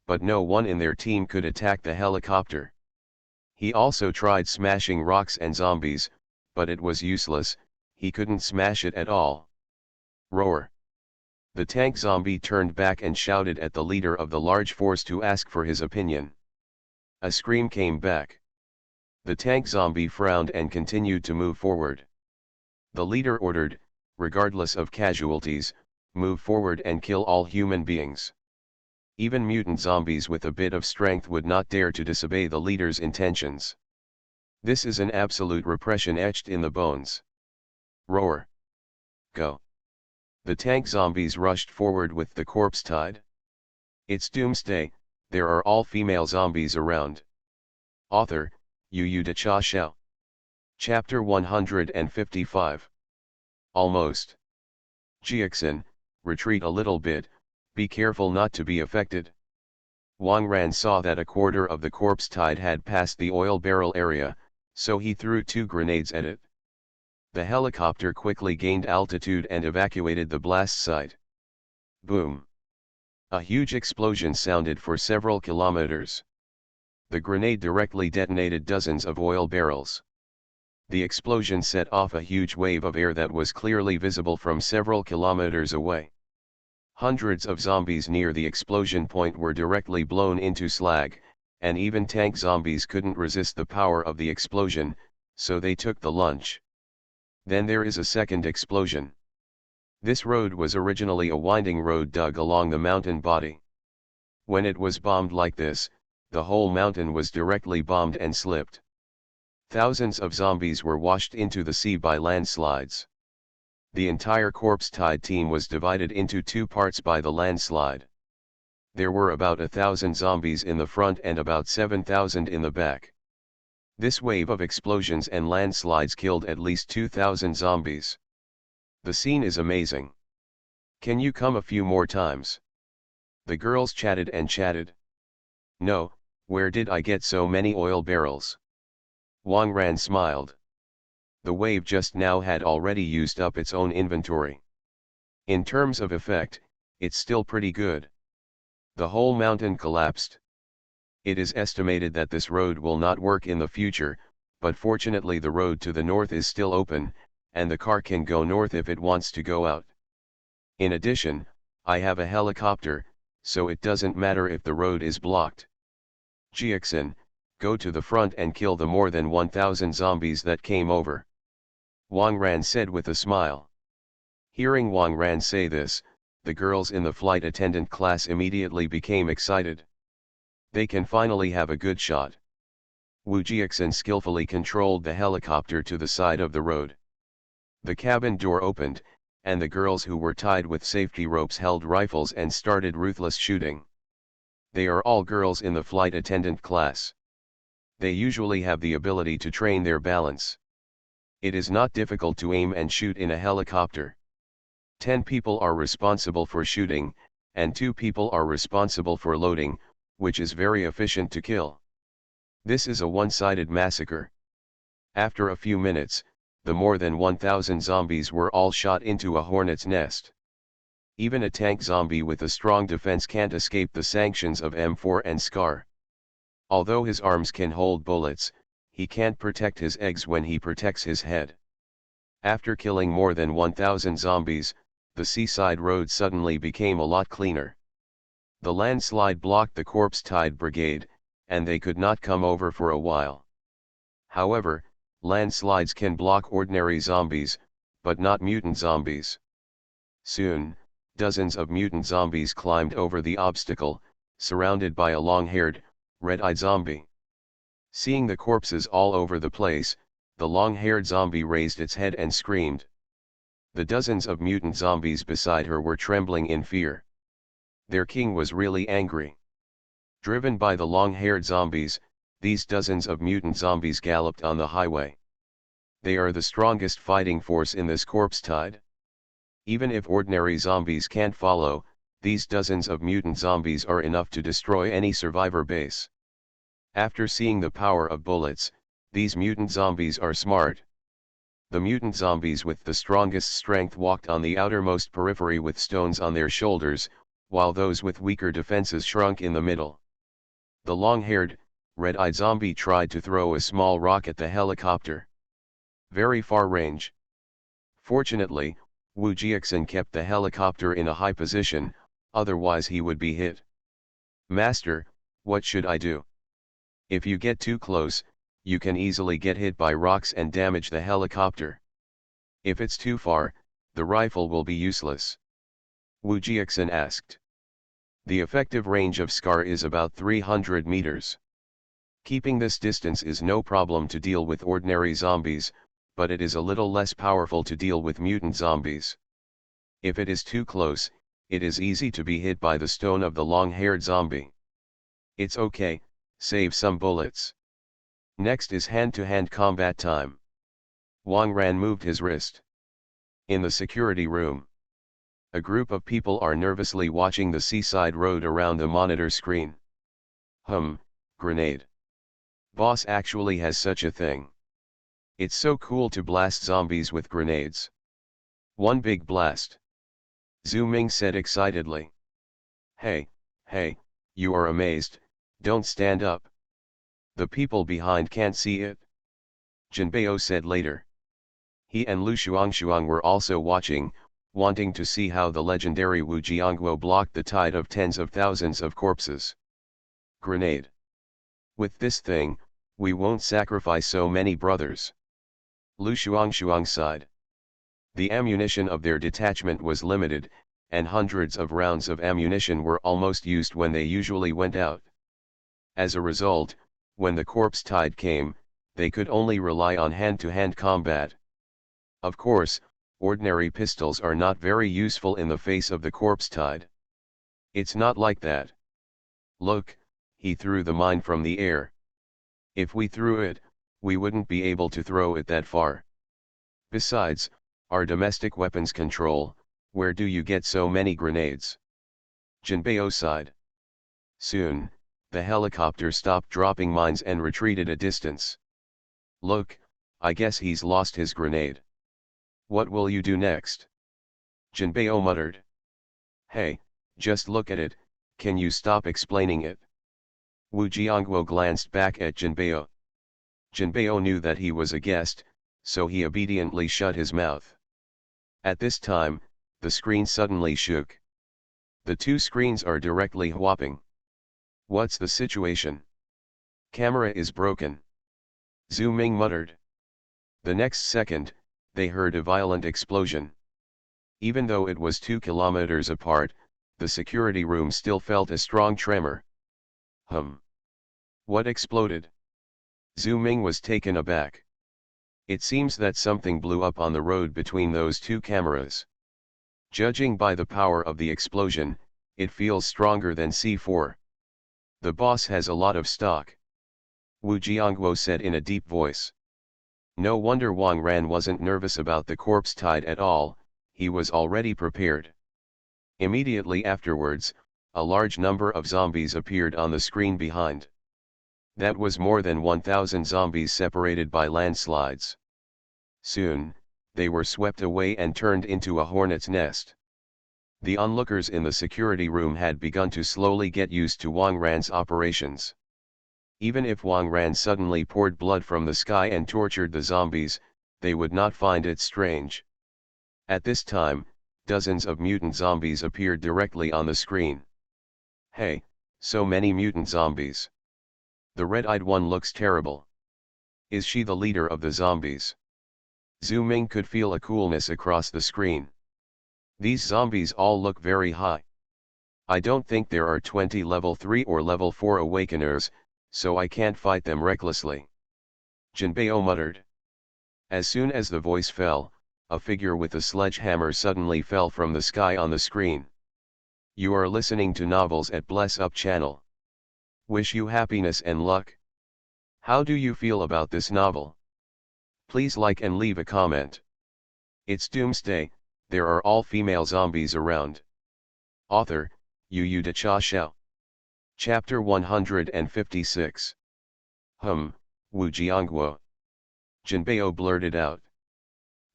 But no one in their team could attack the helicopter. He also tried smashing rocks and zombies, but it was useless, he couldn't smash it at all. Roar! The tank zombie turned back and shouted at the leader of the large force to ask for his opinion. A scream came back. The tank zombie frowned and continued to move forward. The leader ordered, regardless of casualties, move forward and kill all human beings. Even mutant zombies with a bit of strength would not dare to disobey the leader's intentions. This is an absolute repression etched in the bones. Roar! Go! The tank zombies rushed forward with the corpse tide. It's Doomsday, there are all female zombies around. Author, Yu de Cha Xiao. Chapter 155. Almost. Jiaxin, retreat a little bit, be careful not to be affected. Wang Ran saw that a quarter of the corpse tide had passed the oil barrel area, so he threw 2 grenades at it. The helicopter quickly gained altitude and evacuated the blast site. Boom! A huge explosion sounded for several kilometers. The grenade directly detonated dozens of oil barrels. The explosion set off a huge wave of air that was clearly visible from several kilometers away. Hundreds of zombies near the explosion point were directly blown into slag, and even tank zombies couldn't resist the power of the explosion, so they took the lunch. Then there is a second explosion. This road was originally a winding road dug along the mountain body. When it was bombed like this, the whole mountain was directly bombed and slipped. Thousands of zombies were washed into the sea by landslides. The entire corpse tide team was divided into 2 parts by the landslide. There were about 1,000 zombies in the front and about 7,000 in the back. This wave of explosions and landslides killed at least 2,000 zombies. The scene is amazing. Can you come a few more times? The girls chatted and chatted. No, where did I get so many oil barrels? Wang Ran smiled. The wave just now had already used up its own inventory. In terms of effect, it's still pretty good. The whole mountain collapsed. It is estimated that this road will not work in the future, but fortunately the road to the north is still open, and the car can go north if it wants to go out. In addition, I have a helicopter, so it doesn't matter if the road is blocked. Jiaxin, go to the front and kill the more than 1,000 zombies that came over. Wang Ran said with a smile. Hearing Wang Ran say this, the girls in the flight attendant class immediately became excited. They can finally have a good shot. Wu Jiaxin skillfully controlled the helicopter to the side of the road. The cabin door opened, and the girls who were tied with safety ropes held rifles and started ruthless shooting. They are all girls in the flight attendant class. They usually have the ability to train their balance. It is not difficult to aim and shoot in a helicopter. 10 people are responsible for shooting, and 2 people are responsible for loading, which is very efficient to kill. This is a one-sided massacre. After a few minutes, the more than 1,000 zombies were all shot into a hornet's nest. Even a tank zombie with a strong defense can't escape the sanctions of M4 and SCAR. Although his arms can hold bullets, he can't protect his eggs when he protects his head. After killing more than 1,000 zombies, the seaside road suddenly became a lot cleaner. The landslide blocked the corpse tide brigade, and they could not come over for a while. However, landslides can block ordinary zombies, but not mutant zombies. Soon, dozens of mutant zombies climbed over the obstacle, surrounded by a long-haired, red-eyed zombie. Seeing the corpses all over the place, the long-haired zombie raised its head and screamed. The dozens of mutant zombies beside her were trembling in fear. Their king was really angry. Driven by the long-haired zombies, these dozens of mutant zombies galloped on the highway. They are the strongest fighting force in this corpse tide. Even if ordinary zombies can't follow, these dozens of mutant zombies are enough to destroy any survivor base. After seeing the power of bullets, these mutant zombies are smart. The mutant zombies with the strongest strength walked on the outermost periphery with stones on their shoulders, while those with weaker defenses shrunk in the middle. The long-haired, red-eyed zombie tried to throw a small rock at the helicopter. Very far range. Fortunately, Wu Jiaxin kept the helicopter in a high position, otherwise he would be hit. Master, what should I do? If you get too close, you can easily get hit by rocks and damage the helicopter. If it's too far, the rifle will be useless. Wu Jiaxin asked. The effective range of SCAR is about 300 meters. Keeping this distance is no problem to deal with ordinary zombies, but it is a little less powerful to deal with mutant zombies. If it is too close, it is easy to be hit by the stone of the long-haired zombie. It's okay, save some bullets. Next is hand-to-hand combat time. Wang Ran moved his wrist. In the security room, a group of people are nervously watching the seaside road around the monitor screen. Grenade. Boss actually has such a thing. It's so cool to blast zombies with grenades. One big blast. Zhu Ming said excitedly. Hey, you are amazed, don't stand up. The people behind can't see it. Jinbei said later. He and Lu Shuangshuang were also watching, wanting to see how the legendary Wu Jiangguo blocked the tide of tens of thousands of corpses. Grenade. With this thing, we won't sacrifice so many brothers. Lu Shuangshuang sighed. The ammunition of their detachment was limited, and hundreds of rounds of ammunition were almost used when they usually went out. As a result, when the corpse tide came, they could only rely on hand-to-hand combat. Of course, ordinary pistols are not very useful in the face of the corpse tide. It's not like that. Look, he threw the mine from the air. If we threw it, we wouldn't be able to throw it that far. Besides, our domestic weapons control, where do you get so many grenades? Jinbei sighed. Soon, the helicopter stopped dropping mines and retreated a distance. Look, I guess he's lost his grenade. What will you do next? Jinbei muttered. Hey, just look at it, can you stop explaining it? Wu Jiangguo glanced back at Jinbei. Jinbei knew that he was a guest, so he obediently shut his mouth. At this time, the screen suddenly shook. The two screens are directly whopping. What's the situation? Camera is broken. Zhu Ming muttered. The next second, they heard a violent explosion. Even though it was 2 kilometers apart, the security room still felt a strong tremor. What exploded? Zhu Ming was taken aback. It seems that something blew up on the road between those two cameras. Judging by the power of the explosion, it feels stronger than C4. The boss has a lot of stock. Wu Jiangguo said in a deep voice. No wonder Wang Ran wasn't nervous about the corpse tide at all, he was already prepared. Immediately afterwards, a large number of zombies appeared on the screen behind. That was more than 1,000 zombies separated by landslides. Soon, they were swept away and turned into a hornet's nest. The onlookers in the security room had begun to slowly get used to Wang Ran's operations. Even if Wang Ran suddenly poured blood from the sky and tortured the zombies, they would not find it strange. At this time, dozens of mutant zombies appeared directly on the screen. Hey, so many mutant zombies. The red-eyed one looks terrible. Is she the leader of the zombies? Zhu Ming could feel a coolness across the screen. These zombies all look very high. I don't think there are 20 level 3 or level 4 awakeners, so I can't fight them recklessly. Jinbei muttered. As soon as the voice fell, a figure with a sledgehammer suddenly fell from the sky on the screen. You are listening to Novels at Bless Up channel. Wish you happiness and luck. How do you feel about this novel? Please like and leave a comment. It's Doomsday, there are all female zombies around. Author, Yu Da Cha Xiao. Chapter 156. Wu Jiangguo. Jinbei blurted out.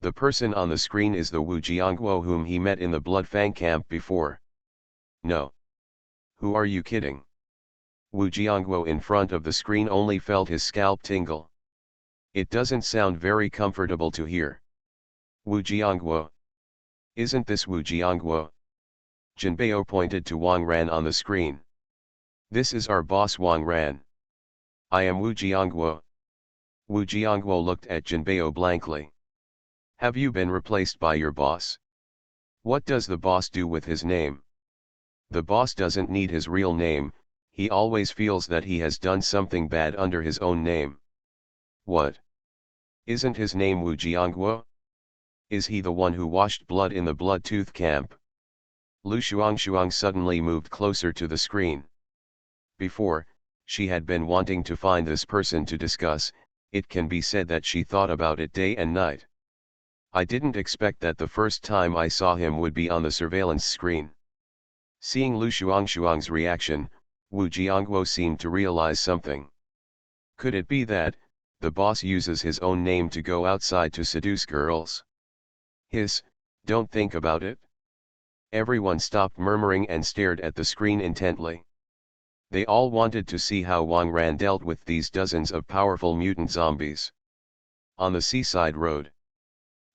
The person on the screen is the Wu Jiangguo whom he met in the Bloodfang camp before. No. Who are you kidding? Wu Jiangguo in front of the screen only felt his scalp tingle. It doesn't sound very comfortable to hear. Wu Jiangguo. Isn't this Wu Jiangguo? Jinbei pointed to Wang Ran on the screen. This is our boss Wang Ran. I am Wu Jiangguo. Wu Jiangguo looked at Jinbei blankly. Have you been replaced by your boss? What does the boss do with his name? The boss doesn't need his real name, he always feels that he has done something bad under his own name. What? Isn't his name Wu Jiangguo? Is he the one who washed blood in the Bloodtooth camp? Lu Shuangshuang suddenly moved closer to the screen. Before, She had been wanting to find this person to discuss. It can be said that she thought about it day and night. I didn't expect that the first time I saw him would be on the surveillance screen. Seeing Lu Shuangshuang's reaction, Wu Jiangguo seemed to realize something. Could it be that the boss uses his own name to go outside to seduce girls? Don't think about it. Everyone stopped murmuring and stared at the screen intently. They all wanted to see how Wang Ran dealt with these dozens of powerful mutant zombies. On the seaside road,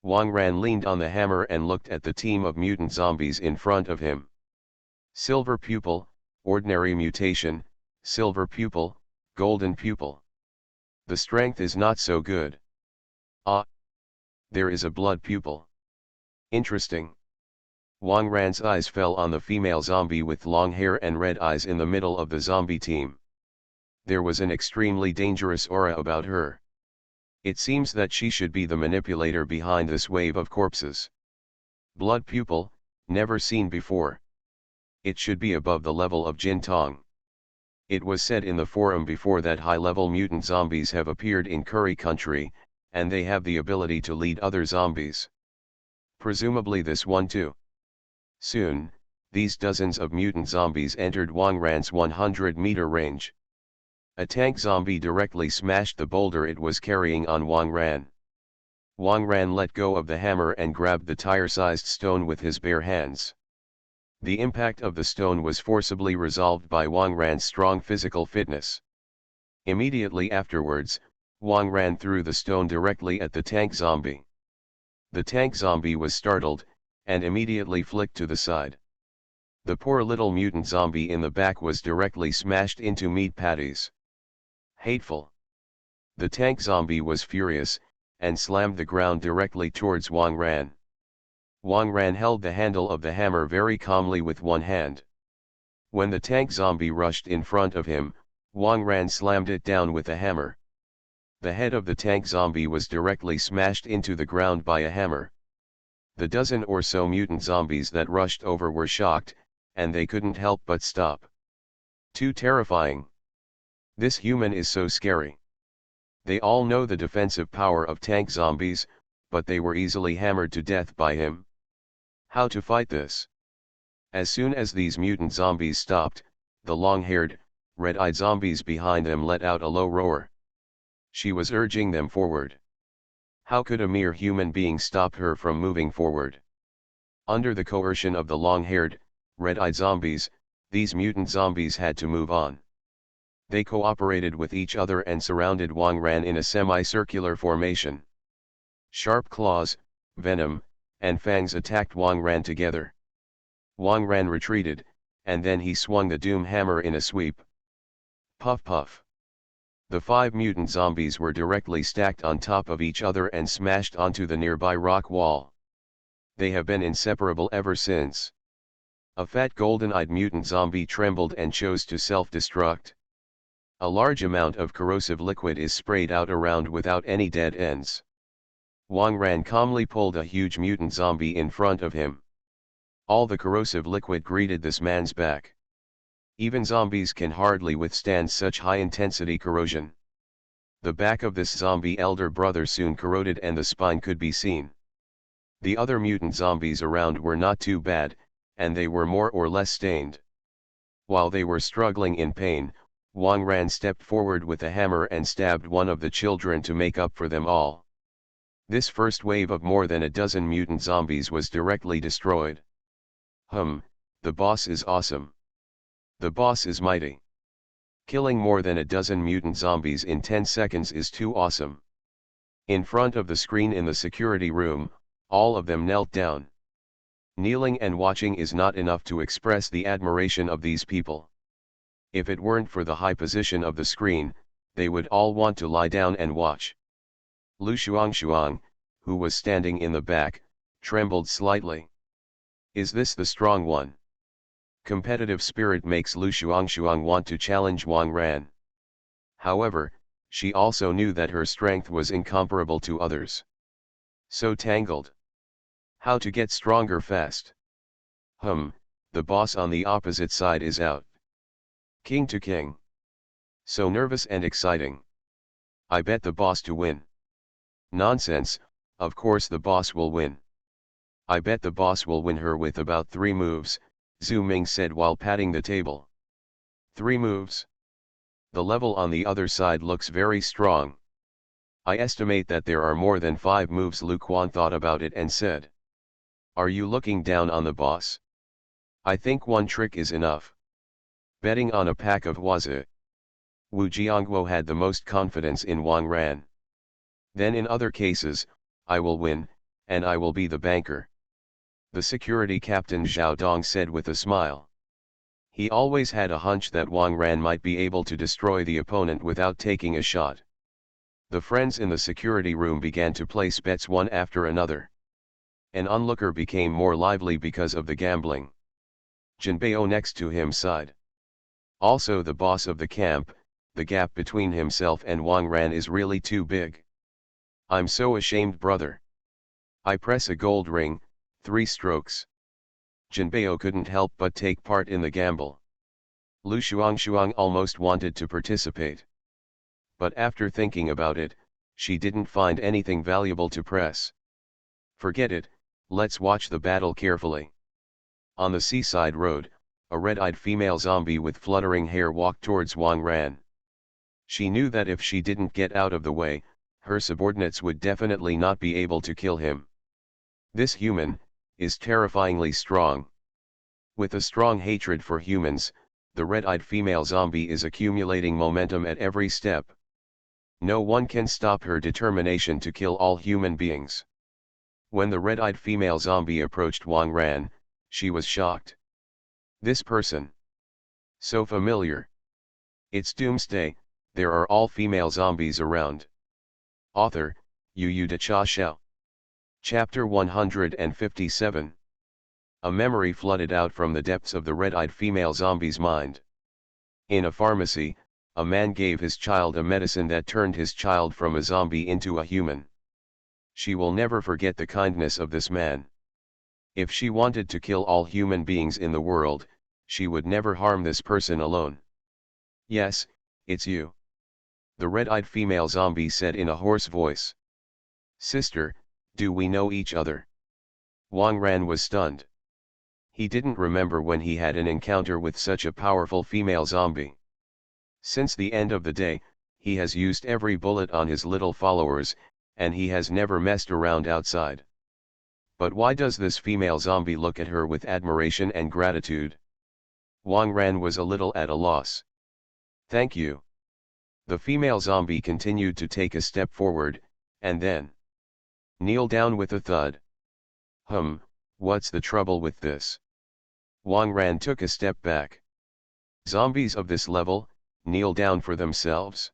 Wang Ran leaned on the hammer and looked at the team of mutant zombies in front of him. Silver pupil, ordinary mutation, silver pupil, golden pupil. The strength is not so good. Ah! There is a blood pupil. Interesting. Wang Ran's eyes fell on the female zombie with long hair and red eyes in the middle of the zombie team. There was an extremely dangerous aura about her. It seems that she should be the manipulator behind this wave of corpses. Blood pupil, never seen before. It should be above the level of Jin Tong. It was said in the forum before that high-level mutant zombies have appeared in Curry Country, and they have the ability to lead other zombies. Presumably this one too. Soon, these dozens of mutant zombies entered Wang Ran's 100-meter range. A tank zombie directly smashed the boulder it was carrying on Wang Ran. Wang Ran let go of the hammer and grabbed the tire-sized stone with his bare hands. The impact of the stone was forcibly resolved by Wang Ran's strong physical fitness. Immediately afterwards, Wang Ran threw the stone directly at the tank zombie. The tank zombie was startled, and immediately flicked to the side. The poor little mutant zombie in the back was directly smashed into meat patties. Hateful. The tank zombie was furious, and slammed the ground directly towards Wang Ran. Wang Ran held the handle of the hammer very calmly with one hand. When the tank zombie rushed in front of him, Wang Ran slammed it down with a hammer. The head of the tank zombie was directly smashed into the ground by a hammer. The dozen or so mutant zombies that rushed over were shocked, and they couldn't help but stop. Too terrifying. This human is so scary. They all know the defensive power of tank zombies, but they were easily hammered to death by him. How to fight this? As soon as these mutant zombies stopped, the long-haired, red-eyed zombies behind them let out a low roar. She was urging them forward. How could a mere human being stop her from moving forward? Under the coercion of the long-haired, red-eyed zombies, these mutant zombies had to move on. They cooperated with each other and surrounded Wang Ran in a semicircular formation. Sharp claws, venom, and fangs attacked Wang Ran together. Wang Ran retreated, and then he swung the doom hammer in a sweep. Puff puff. The 5 mutant zombies were directly stacked on top of each other and smashed onto the nearby rock wall. They have been inseparable ever since. A fat golden-eyed mutant zombie trembled and chose to self-destruct. A large amount of corrosive liquid is sprayed out around without any dead ends. Wang Ran calmly pulled a huge mutant zombie in front of him. All the corrosive liquid greeted this man's back. Even zombies can hardly withstand such high-intensity corrosion. The back of this zombie elder brother soon corroded and the spine could be seen. The other mutant zombies around were not too bad, and they were more or less stained. While they were struggling in pain, Wang Ran stepped forward with a hammer and stabbed one of the children to make up for them all. This first wave of more than a dozen mutant zombies was directly destroyed. The boss is awesome. The boss is mighty. Killing more than a dozen mutant zombies in 10 seconds is too awesome. In front of the screen in the security room, all of them knelt down. Kneeling and watching is not enough to express the admiration of these people. If it weren't for the high position of the screen, they would all want to lie down and watch. Lu Shuangshuang, who was standing in the back, trembled slightly. Is this the strong one? Competitive spirit makes Lu Shuangshuang want to challenge Wang Ran. However, she also knew that her strength was incomparable to others. So tangled. How to get stronger fast? The boss on the opposite side is out. King to king. So nervous and exciting. I bet the boss to win. Nonsense, of course the boss will win. I bet the boss will win her with about 3 moves, Zhu Ming said while patting the table. 3 moves? The level on the other side looks very strong. I estimate that there are more than 5 moves. Lu Quan thought about it and said. Are you looking down on the boss? I think 1 trick is enough. Betting on a pack of Huazi. Wu Jiangguo had the most confidence in Wang Ran. Then in other cases, I will win, and I will be the banker. The security captain Zhao Dong said with a smile. He always had a hunch that Wang Ran might be able to destroy the opponent without taking a shot. The friends in the security room began to place bets one after another. An onlooker became more lively because of the gambling. Jinbei next to him sighed. Also the boss of the camp, the gap between himself and Wang Ran is really too big. I'm so ashamed, brother. I press a gold ring, 3 strokes. Jinbei couldn't help but take part in the gamble. Lu Shuang almost wanted to participate. But after thinking about it, she didn't find anything valuable to press. Forget it, let's watch the battle carefully. On the seaside road, a red-eyed female zombie with fluttering hair walked towards Wang Ran. She knew that if she didn't get out of the way, her subordinates would definitely not be able to kill him. This human is terrifyingly strong. With a strong hatred for humans, the red-eyed female zombie is accumulating momentum at every step. No one can stop her determination to kill all human beings. When the red-eyed female zombie approached Wang Ran, she was shocked. This person. So familiar. It's Doomsday, there are all female zombies around. Author, Yu De Cha Xiao. Chapter 157. A memory flooded out from the depths of the red-eyed female zombie's mind. In a pharmacy, a man gave his child a medicine that turned his child from a zombie into a human. She will never forget the kindness of this man. If she wanted to kill all human beings in the world, she would never harm this person alone. Yes, it's you. The red-eyed female zombie said in a hoarse voice. Sister, do we know each other? Wang Ran was stunned. He didn't remember when he had an encounter with such a powerful female zombie. Since the end of the day, he has used every bullet on his little followers, and he has never messed around outside. But why does this female zombie look at her with admiration and gratitude? Wang Ran was a little at a loss. Thank you. The female zombie continued to take a step forward, and then kneel down with a thud. What's the trouble with this? Wang Ran took a step back. Zombies of this level, kneel down for themselves?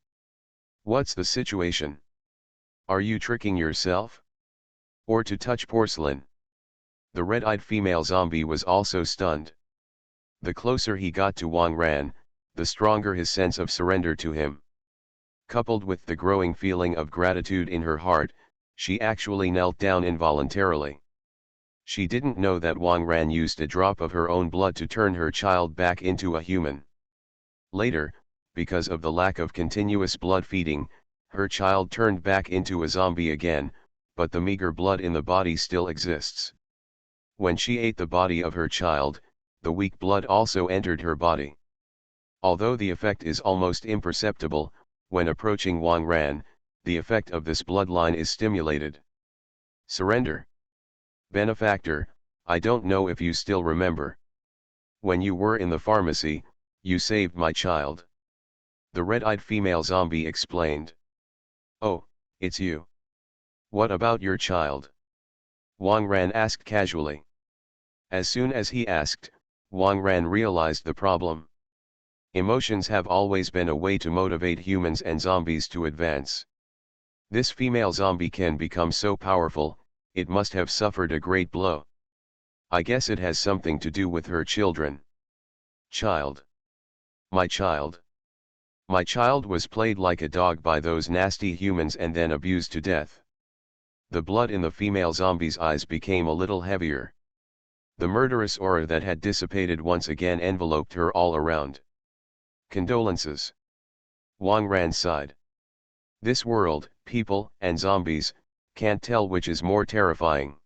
What's the situation? Are you tricking yourself? Or to touch porcelain? The red-eyed female zombie was also stunned. The closer he got to Wang Ran, the stronger his sense of surrender to him. Coupled with the growing feeling of gratitude in her heart, she actually knelt down involuntarily. She didn't know that Wang Ran used a drop of her own blood to turn her child back into a human. Later, because of the lack of continuous blood feeding, her child turned back into a zombie again, but the meager blood in the body still exists. When she ate the body of her child, the weak blood also entered her body. Although the effect is almost imperceptible, when approaching Wang Ran, the effect of this bloodline is stimulated. Surrender. Benefactor, I don't know if you still remember. When you were in the pharmacy, you saved my child. The red-eyed female zombie explained. Oh, it's you. What about your child? Wang Ran asked casually. As soon as he asked, Wang Ran realized the problem. Emotions have always been a way to motivate humans and zombies to advance. This female zombie can become so powerful, it must have suffered a great blow. I guess it has something to do with her children. Child. My child. My child was played like a dog by those nasty humans and then abused to death. The blood in the female zombie's eyes became a little heavier. The murderous aura that had dissipated once again enveloped her all around. Condolences. Wang Ran sighed. This world, people, and zombies, can't tell which is more terrifying.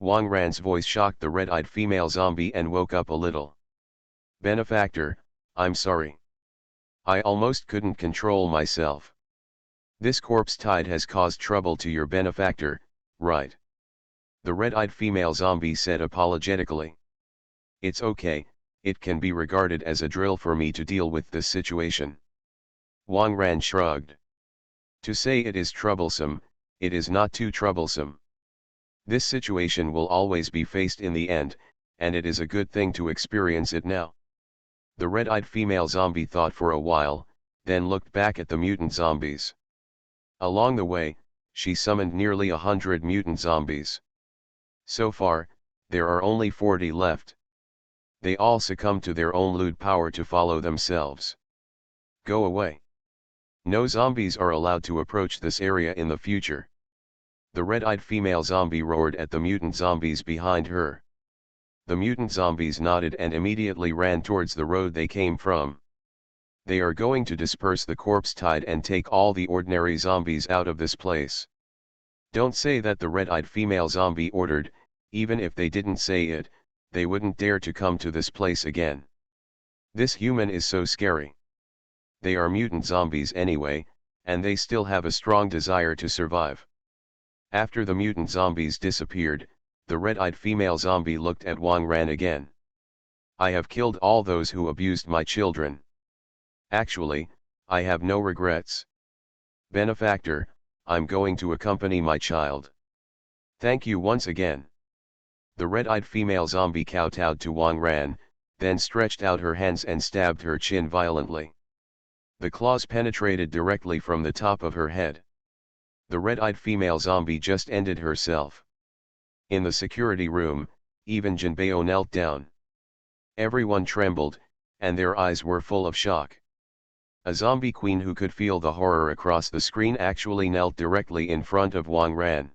Wang Ran's voice shocked the red-eyed female zombie and woke up a little. Benefactor, I'm sorry. I almost couldn't control myself. This corpse tide has caused trouble to your benefactor, right? The red-eyed female zombie said apologetically. It's okay, it can be regarded as a drill for me to deal with this situation. Wang Ran shrugged. To say it is troublesome, it is not too troublesome. This situation will always be faced in the end, and it is a good thing to experience it now. The red-eyed female zombie thought for a while, then looked back at the mutant zombies. Along the way, she summoned nearly 100 mutant zombies. So far, there are only 40 left. They all succumb to their own lewd power to follow themselves. Go away. No zombies are allowed to approach this area in the future. The red-eyed female zombie roared at the mutant zombies behind her. The mutant zombies nodded and immediately ran towards the road they came from. They are going to disperse the corpse tide and take all the ordinary zombies out of this place. Don't say that, the red-eyed female zombie ordered. Even if they didn't say it, they wouldn't dare to come to this place again. This human is so scary. They are mutant zombies anyway, and they still have a strong desire to survive. After the mutant zombies disappeared, the red-eyed female zombie looked at Wang Ran again. I have killed all those who abused my children. Actually, I have no regrets. Benefactor, I'm going to accompany my child. Thank you once again. The red-eyed female zombie kowtowed to Wang Ran, then stretched out her hands and stabbed her chin violently. The claws penetrated directly from the top of her head. The red-eyed female zombie just ended herself. In the security room, even Jinbei knelt down. Everyone trembled, and their eyes were full of shock. A zombie queen who could feel the horror across the screen actually knelt directly in front of Wang Ran.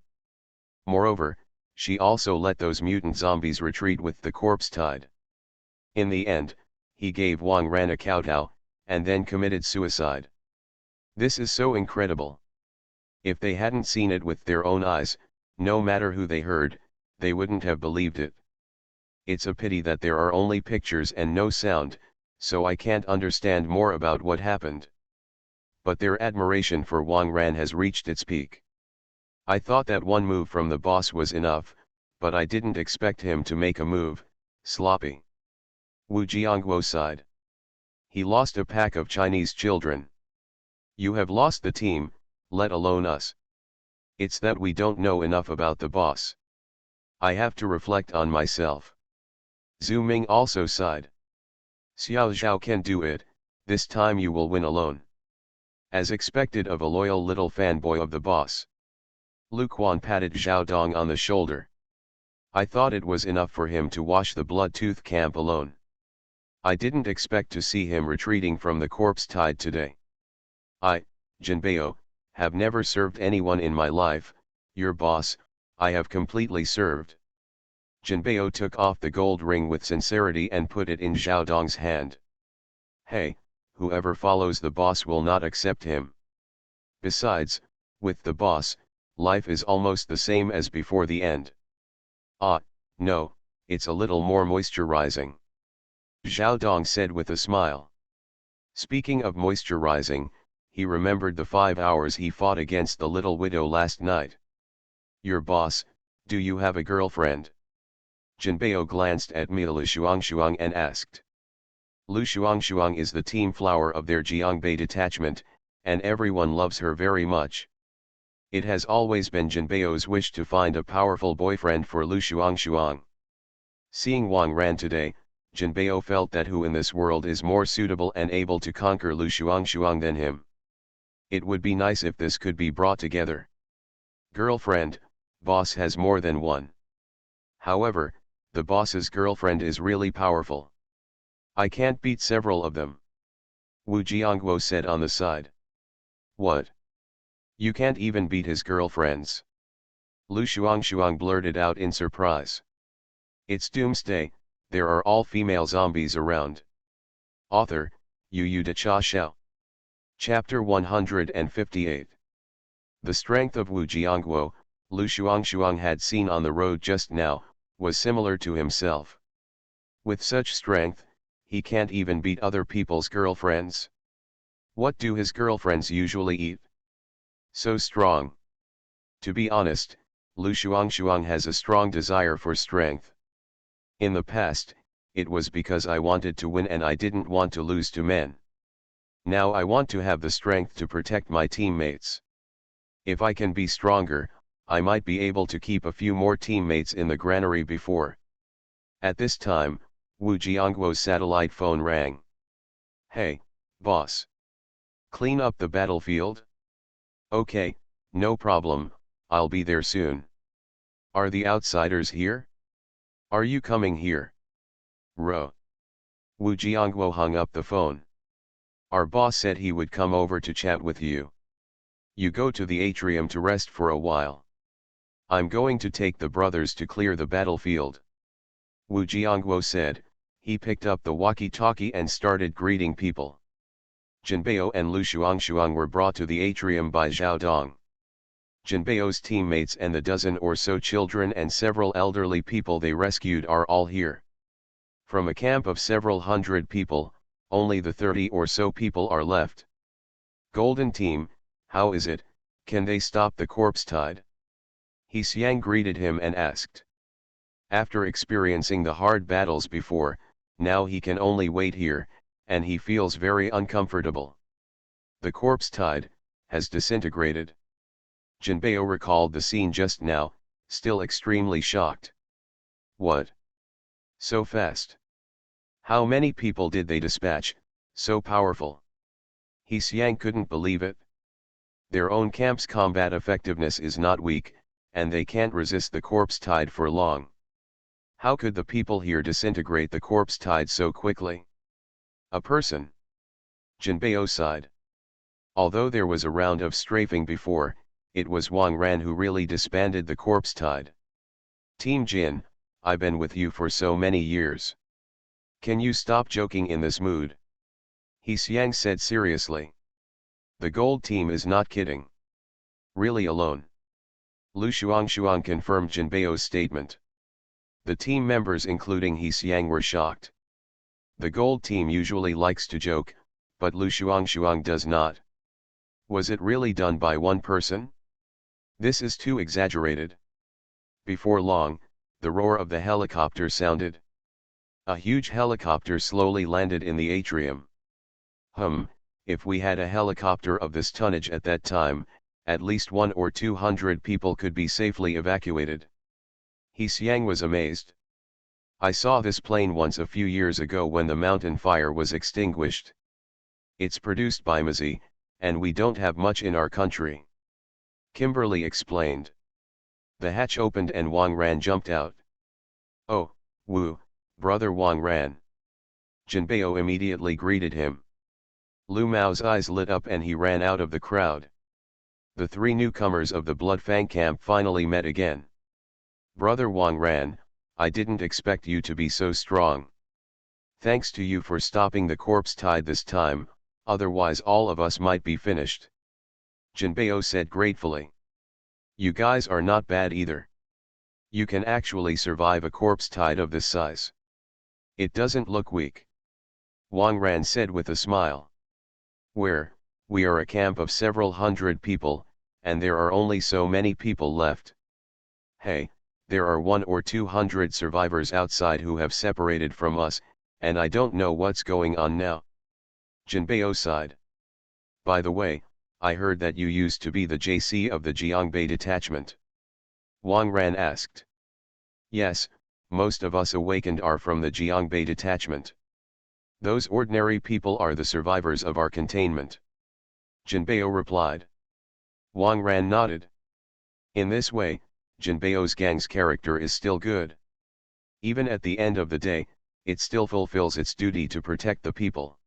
Moreover, she also let those mutant zombies retreat with the corpse tide. In the end, he gave Wang Ran a kowtow, and then committed suicide. This is so incredible. If they hadn't seen it with their own eyes, no matter who they heard, they wouldn't have believed it. It's a pity that there are only pictures and no sound, so I can't understand more about what happened. But their admiration for Wang Ran has reached its peak. I thought that one move from the boss was enough, but I didn't expect him to make a move. Sloppy. Wu Jiangguo sighed. He lost a pack of Chinese children. You have lost the team, let alone us. It's that we don't know enough about the boss. I have to reflect on myself. Zhu Ming also sighed. Xiao Zhao can do it, this time you will win alone. As expected of a loyal little fanboy of the boss. Lu Quan patted Zhao Dong on the shoulder. I thought it was enough for him to wash the Bloodtooth camp alone. I didn't expect to see him retreating from the corpse tide today. I, Jinbei, have never served anyone in my life, your boss, I have completely served. Jinbei took off the gold ring with sincerity and put it in Zhao Dong's hand. Hey, whoever follows the boss will not accept him. Besides, with the boss, life is almost the same as before the end. Ah, no, it's a little more moisturizing. Zhao Dong said with a smile. Speaking of moisturizing, he remembered the 5 hours he fought against the little widow last night. Your boss, do you have a girlfriend? Jinbei glanced at Lu Shuang and asked. Lu Shuang is the team flower of their Jiangbei detachment, and everyone loves her very much. It has always been Jinbei's wish to find a powerful boyfriend for Lu Shuang. Seeing Wang Ran today, Jinbei felt that who in this world is more suitable and able to conquer Lu Shuang than him. It would be nice if this could be brought together. Girlfriend, boss has more than one. However, the boss's girlfriend is really powerful. I can't beat several of them. Wu Jiangguo said on the side. What? You can't even beat his girlfriends? Lu Shuang blurted out in surprise. It's Doomsday, there are all female zombies around. Author, Yu Da Cha Xiao. Chapter 158. The strength of Wu Jiangguo, Lu Shuangshuang had seen on the road just now, was similar to himself. With such strength, he can't even beat other people's girlfriends. What do his girlfriends usually eat? So strong. To be honest, Lu Shuangshuang has a strong desire for strength. In the past, it was because I wanted to win and I didn't want to lose to men. Now I want to have the strength to protect my teammates. If I can be stronger, I might be able to keep a few more teammates in the granary before. At this time, Wu Jiangguo's satellite phone rang. Hey, boss. Clean up the battlefield? Okay, no problem, I'll be there soon. Are the outsiders here? Are you coming here? Ro. Wu Jiangguo hung up the phone. Our boss said he would come over to chat with you. You go to the atrium to rest for a while. I'm going to take the brothers to clear the battlefield. Wu Jiangguo said. He picked up the walkie-talkie and started greeting people. Jinbei and Lu Shuangshuang were brought to the atrium by Zhao Dong. Jinbei's teammates and the dozen or so children and several elderly people they rescued are all here. From a camp of several hundred people, only the 30 or so people are left. Golden Team, how is it, can they stop the corpse tide? He Xiang greeted him and asked. After experiencing the hard battles before, now he can only wait here, and he feels very uncomfortable. The corpse tide has disintegrated. Jinbei recalled the scene just now, still extremely shocked. What? So fast? How many people did they dispatch, so powerful? He Xiang couldn't believe it. Their own camp's combat effectiveness is not weak, and they can't resist the corpse tide for long. How could the people here disintegrate the corpse tide so quickly? A person. Jinbei sighed. Although there was a round of strafing before, it was Wang Ran who really disbanded the corpse tide. Team Jin, I've been with you for so many years. Can you stop joking in this mood? He Xiang said seriously. The gold team is not kidding. Really alone. Lu Shuangshuang confirmed Jinbei's statement. The team members including He Xiang were shocked. The gold team usually likes to joke, but Lu Shuangshuang does not. Was it really done by one person? This is too exaggerated. Before long, the roar of the helicopter sounded. A huge helicopter slowly landed in the atrium. If we had a helicopter of this tonnage at that time, at least 100 or 200 people could be safely evacuated. He Xiang was amazed. I saw this plane once a few years ago when the mountain fire was extinguished. It's produced by Mazi, and we don't have much in our country. Kimberly explained. The hatch opened and Wang Ran jumped out. Oh, Wu, brother Wang Ran. Jinbei immediately greeted him. Lu Mao's eyes lit up and he ran out of the crowd. The three newcomers of the Blood Fang camp finally met again. Brother Wang Ran, I didn't expect you to be so strong. Thanks to you for stopping the corpse tide this time, otherwise all of us might be finished. Jinbei said gratefully. You guys are not bad either. You can actually survive a corpse tide of this size. It doesn't look weak. Wang Ran said with a smile. We are a camp of several hundred people, and there are only so many people left. Hey, there are 100 or 200 survivors outside who have separated from us, and I don't know what's going on now. Jinbei sighed. By the way, I heard that you used to be the JC of the Jiangbei detachment. Wang Ran asked. Yes, most of us awakened are from the Jiangbei detachment. Those ordinary people are the survivors of our containment. Jinbei replied. Wang Ran nodded. In this way, Jinbei's gang's character is still good. Even at the end of the day, it still fulfills its duty to protect the people.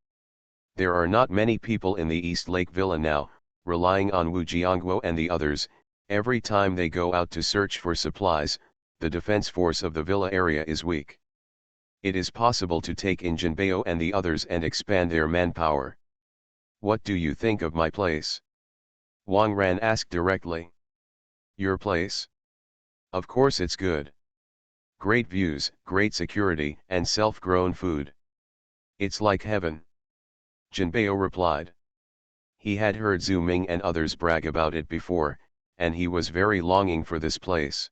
There are not many people in the East Lake Villa now, relying on Wu Jiangguo and the others. Every time they go out to search for supplies, the defense force of the villa area is weak. It is possible to take in Jinbei and the others and expand their manpower. What do you think of my place? Wang Ran asked directly. Your place? Of course it's good. Great views, great security, and self-grown food. It's like heaven. Jinbei replied. He had heard Zhu Ming and others brag about it before, and he was very longing for this place.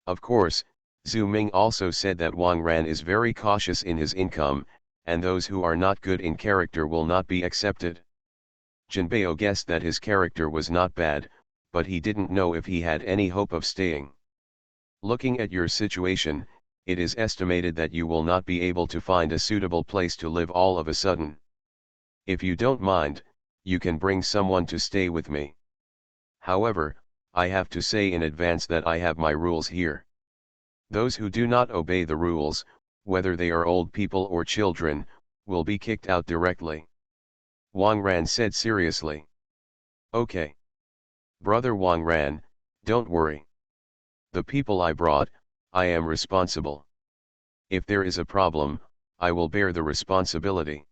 Of course, Zhu Ming also said that Wang Ran is very cautious in his income, and those who are not good in character will not be accepted. Jinbei guessed that his character was not bad, but he didn't know if he had any hope of staying. Looking at your situation, it is estimated that you will not be able to find a suitable place to live all of a sudden. If you don't mind, you can bring someone to stay with me. However, I have to say in advance that I have my rules here. Those who do not obey the rules, whether they are old people or children, will be kicked out directly. Wang Ran said seriously. Okay. Brother Wang Ran, don't worry. The people I brought, I am responsible. If there is a problem, I will bear the responsibility.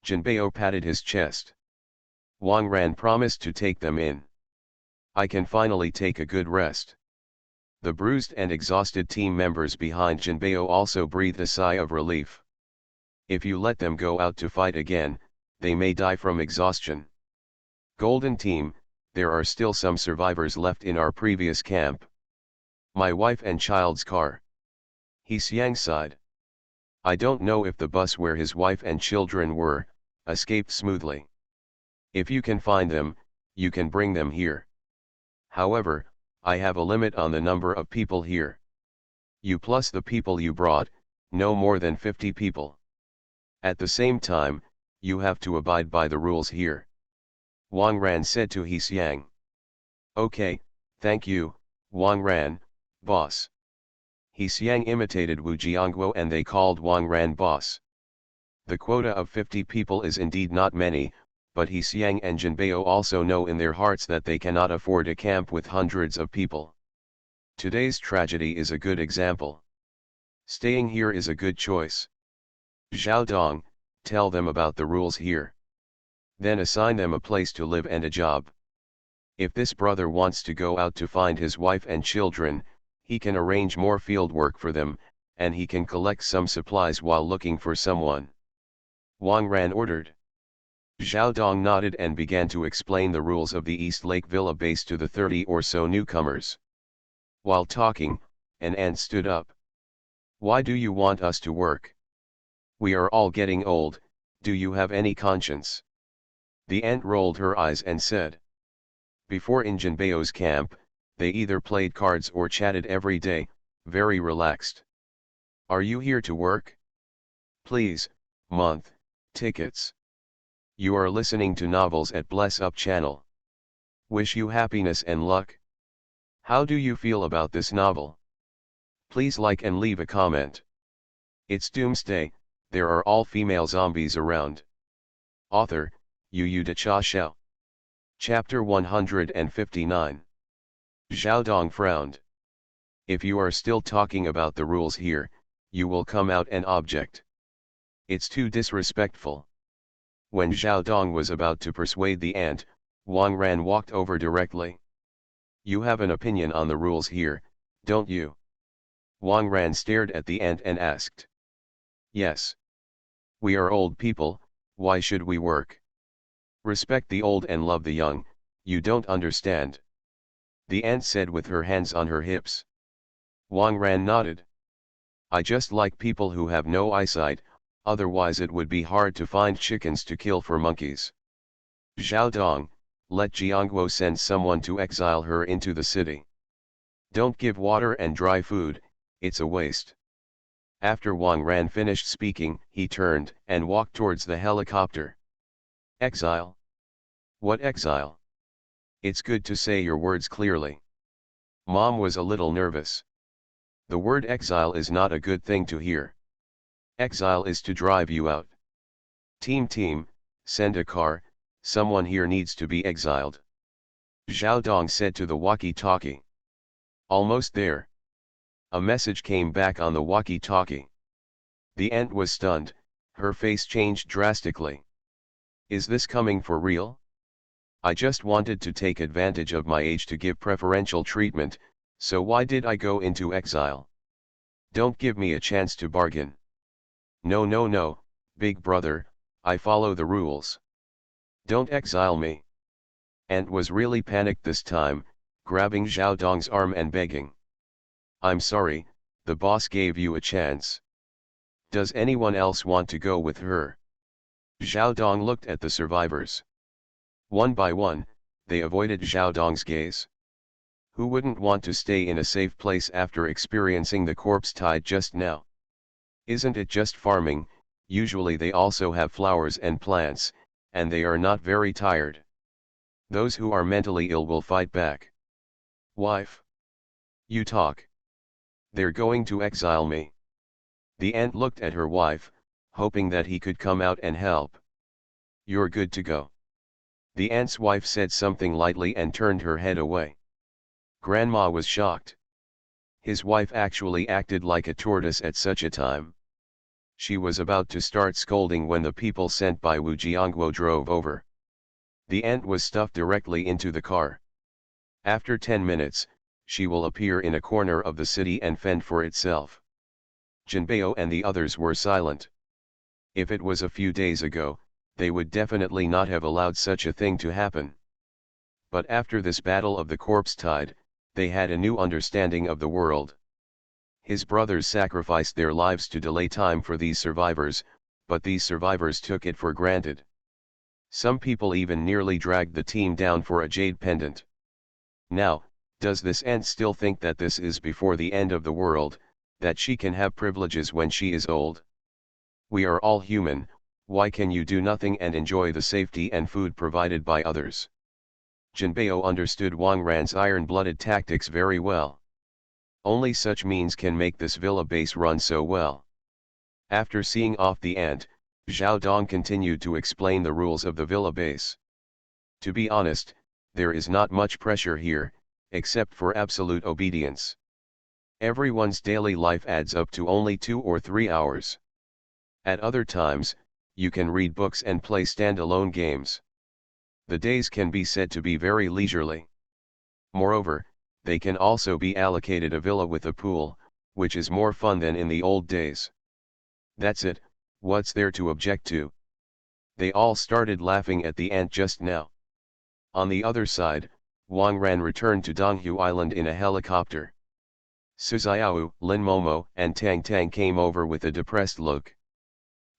Jinbei patted his chest. Wang Ran promised to take them in. I can finally take a good rest. The bruised and exhausted team members behind Jinbei also breathed a sigh of relief. If you let them go out to fight again, they may die from exhaustion. Golden Team, there are still some survivors left in our previous camp. My wife and child's car. He Xiang sighed. I don't know if the bus where his wife and children were, escaped smoothly. If you can find them, you can bring them here. However, I have a limit on the number of people here. You plus the people you brought, no more than 50 people. At the same time, you have to abide by the rules here. Wang Ran said to He Xiang. Okay, thank you, Wang Ran, boss. He Xiang imitated Wu Jiangguo and they called Wang Ran boss. The quota of 50 people is indeed not many, but He Xiang and Jinbei also know in their hearts that they cannot afford a camp with hundreds of people. Today's tragedy is a good example. Staying here is a good choice. Zhao Dong, tell them about the rules here. Then assign them a place to live and a job. If this brother wants to go out to find his wife and children, he can arrange more field work for them, and he can collect some supplies while looking for someone. Wang Ran ordered. Zhao Dong nodded and began to explain the rules of the East Lake Villa base to the 30 or so newcomers. While talking, an ant stood up. Why do you want us to work? We are all getting old, do you have any conscience? The ant rolled her eyes and said. Before in Jinbei's camp, they either played cards or chatted every day, very relaxed. Are you here to work? Please, month, tickets. You are listening to novels at Bless Up channel. Wish you happiness and luck. How do you feel about this novel? Please like and leave a comment. It's Doomsday, there are all female zombies around. Author, Yu Da Cha Xiao. Chapter 159. Zhao Dong frowned. If you are still talking about the rules here, you will come out and object. It's too disrespectful. When Zhao Dong was about to persuade the ant, Wang Ran walked over directly. You have an opinion on the rules here, don't you? Wang Ran stared at the ant and asked. Yes. We are old people, why should we work? Respect the old and love the young, you don't understand. The ant said with her hands on her hips. Wang Ran nodded. I just like people who have no eyesight, otherwise it would be hard to find chickens to kill for monkeys. Zhao Dong, let Jiangguo send someone to exile her into the city. Don't give water and dry food, it's a waste. After Wang Ran finished speaking, he turned and walked towards the helicopter. Exile? What exile? It's good to say your words clearly. Mom was a little nervous. The word exile is not a good thing to hear. Exile is to drive you out. Team, send a car, someone here needs to be exiled. Zhao Dong said to the walkie-talkie. Almost there. A message came back on the walkie-talkie. The ant was stunned, her face changed drastically. Is this coming for real? I just wanted to take advantage of my age to give preferential treatment, so why did I go into exile? Don't give me a chance to bargain. No no no, big brother, I follow the rules. Don't exile me. Ant was really panicked this time, grabbing Zhao Dong's arm and begging. I'm sorry, the boss gave you a chance. Does anyone else want to go with her? Zhao Dong looked at the survivors. One by one, they avoided Zhao Dong's gaze. Who wouldn't want to stay in a safe place after experiencing the corpse tide just now? Isn't it just farming? Usually they also have flowers and plants, and they are not very tired. Those who are mentally ill will fight back. Wife. You talk. They're going to exile me. The ant looked at her wife, hoping that he could come out and help. You're good to go. The ant's wife said something lightly and turned her head away. Grandma was shocked. His wife actually acted like a tortoise at such a time. She was about to start scolding when the people sent by Wu Jiangguo drove over. The ant was stuffed directly into the car. After 10 minutes, she will appear in a corner of the city and fend for itself. Jinbei and the others were silent. If it was a few days ago, they would definitely not have allowed such a thing to happen. But after this battle of the corpse tide, they had a new understanding of the world. His brothers sacrificed their lives to delay time for these survivors, but these survivors took it for granted. Some people even nearly dragged the team down for a jade pendant. Now, does this ant still think that this is before the end of the world, that she can have privileges when she is old? We are all human, why can you do nothing and enjoy the safety and food provided by others? Jinbei understood Wang Ran's iron-blooded tactics very well. Only such means can make this villa base run so well. After seeing off the ant, Zhao Dong continued to explain the rules of the villa base. To be honest, there is not much pressure here, except for absolute obedience. Everyone's daily life adds up to only 2 or 3 hours. At other times, you can read books and play standalone games. The days can be said to be very leisurely. Moreover, they can also be allocated a villa with a pool, which is more fun than in the old days. That's it, what's there to object to? They all started laughing at the ant just now. On the other side, Wang Ran returned to Donghu Island in a helicopter. Su Xiao, Lin Momo, and Tang Tang came over with a depressed look.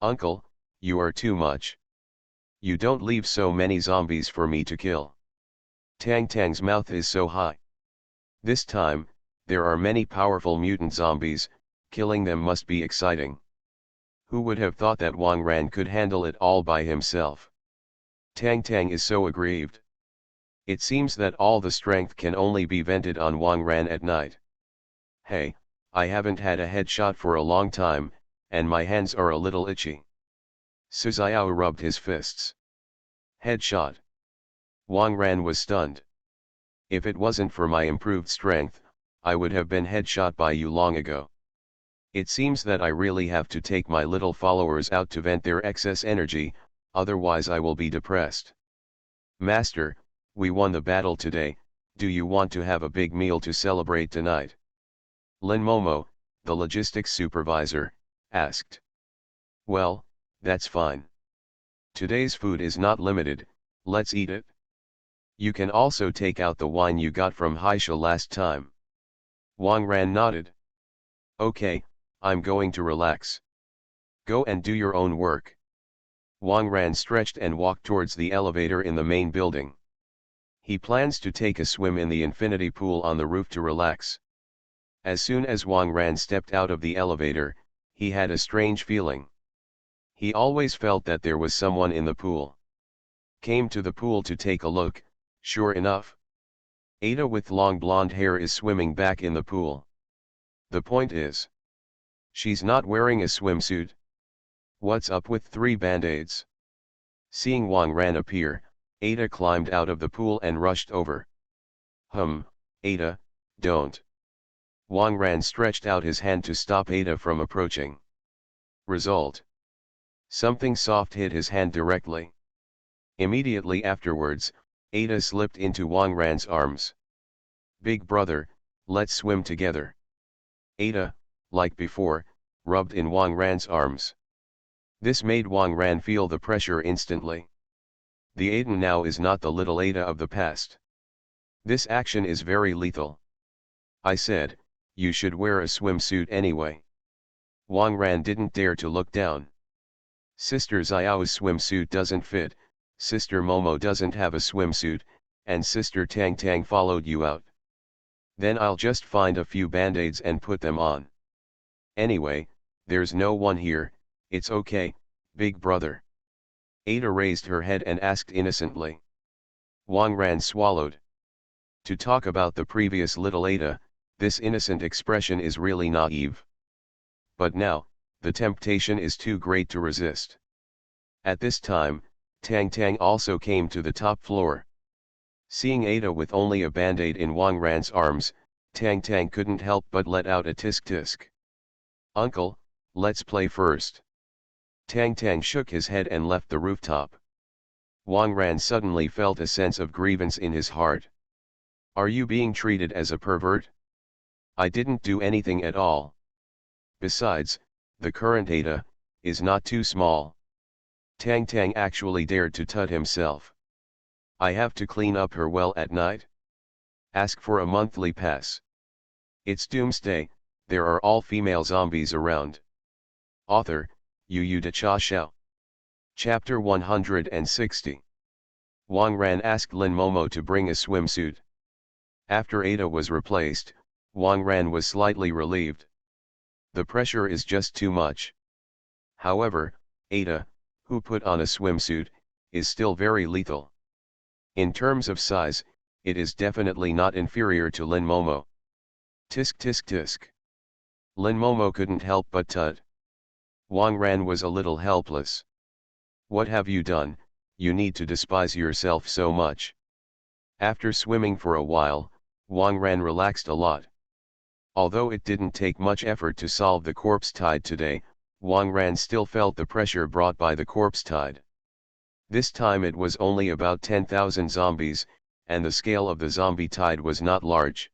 Uncle, you are too much. You don't leave so many zombies for me to kill. Tang Tang's mouth is so high. This time, there are many powerful mutant zombies, killing them must be exciting. Who would have thought that Wang Ran could handle it all by himself? Tang Tang is so aggrieved. It seems that all the strength can only be vented on Wang Ran at night. Hey, I haven't had a headshot for a long time, and my hands are a little itchy. Su Xiao rubbed his fists. Headshot. Wang Ran was stunned. If it wasn't for my improved strength, I would have been headshot by you long ago. It seems that I really have to take my little followers out to vent their excess energy, otherwise I will be depressed. Master, we won the battle today, do you want to have a big meal to celebrate tonight? Lin Momo, the logistics supervisor, asked. Well, that's fine. Today's food is not limited, let's eat it. You can also take out the wine you got from Haisha last time. Wang Ran nodded. Okay, I'm going to relax. Go and do your own work. Wang Ran stretched and walked towards the elevator in the main building. He plans to take a swim in the infinity pool on the roof to relax. As soon as Wang Ran stepped out of the elevator, he had a strange feeling. He always felt that there was someone in the pool. Came to the pool to take a look, sure enough. Ada with long blonde hair is swimming back in the pool. The point is, she's not wearing a swimsuit. What's up with 3 band-aids? Seeing Wang Ran appear, Ada climbed out of the pool and rushed over. Ada, don't. Wang Ran stretched out his hand to stop Ada from approaching. Result. Something soft hit his hand directly. Immediately afterwards, Ada slipped into Wang Ran's arms. "Big brother, let's swim together." Ada, like before, rubbed in Wang Ran's arms. This made Wang Ran feel the pressure instantly. The Aiden now is not the little Ada of the past. This action is very lethal. I said, you should wear a swimsuit anyway. Wang Ran didn't dare to look down. Sister Xiao's swimsuit doesn't fit, Sister Momo doesn't have a swimsuit, and Sister Tang Tang followed you out. Then I'll just find a few band-aids and put them on. Anyway, there's no one here, it's okay, big brother. Ada raised her head and asked innocently. Wang Ran swallowed. To talk about the previous little Ada, this innocent expression is really naive. But now, the temptation is too great to resist. At this time, Tang Tang also came to the top floor. Seeing Ada with only a band-aid in Wang Ran's arms, Tang Tang couldn't help but let out a tisk tisk. "Uncle, let's play first." Tang Tang shook his head and left the rooftop. Wang Ran suddenly felt a sense of grievance in his heart. Are you being treated as a pervert? I didn't do anything at all. Besides, the current Ada is not too small. Tang Tang actually dared to tut himself. I have to clean up her well at night? Ask for a monthly pass. It's Doomsday, there are all female zombies around. Author, Yu De Cha Xiao. Chapter 160. Wang Ran asked Lin Momo to bring a swimsuit. After Ada was replaced, Wang Ran was slightly relieved. The pressure is just too much. However, Ada, who put on a swimsuit, is still very lethal. In terms of size, it is definitely not inferior to Lin Momo. Tisk tisk tisk. Lin Momo couldn't help but tut. Wang Ran was a little helpless. What have you done? You need to despise yourself so much. After swimming for a while, Wang Ran relaxed a lot. Although it didn't take much effort to solve the corpse tide today, Wang Ran still felt the pressure brought by the corpse tide. This time it was only about 10,000 zombies, and the scale of the zombie tide was not large.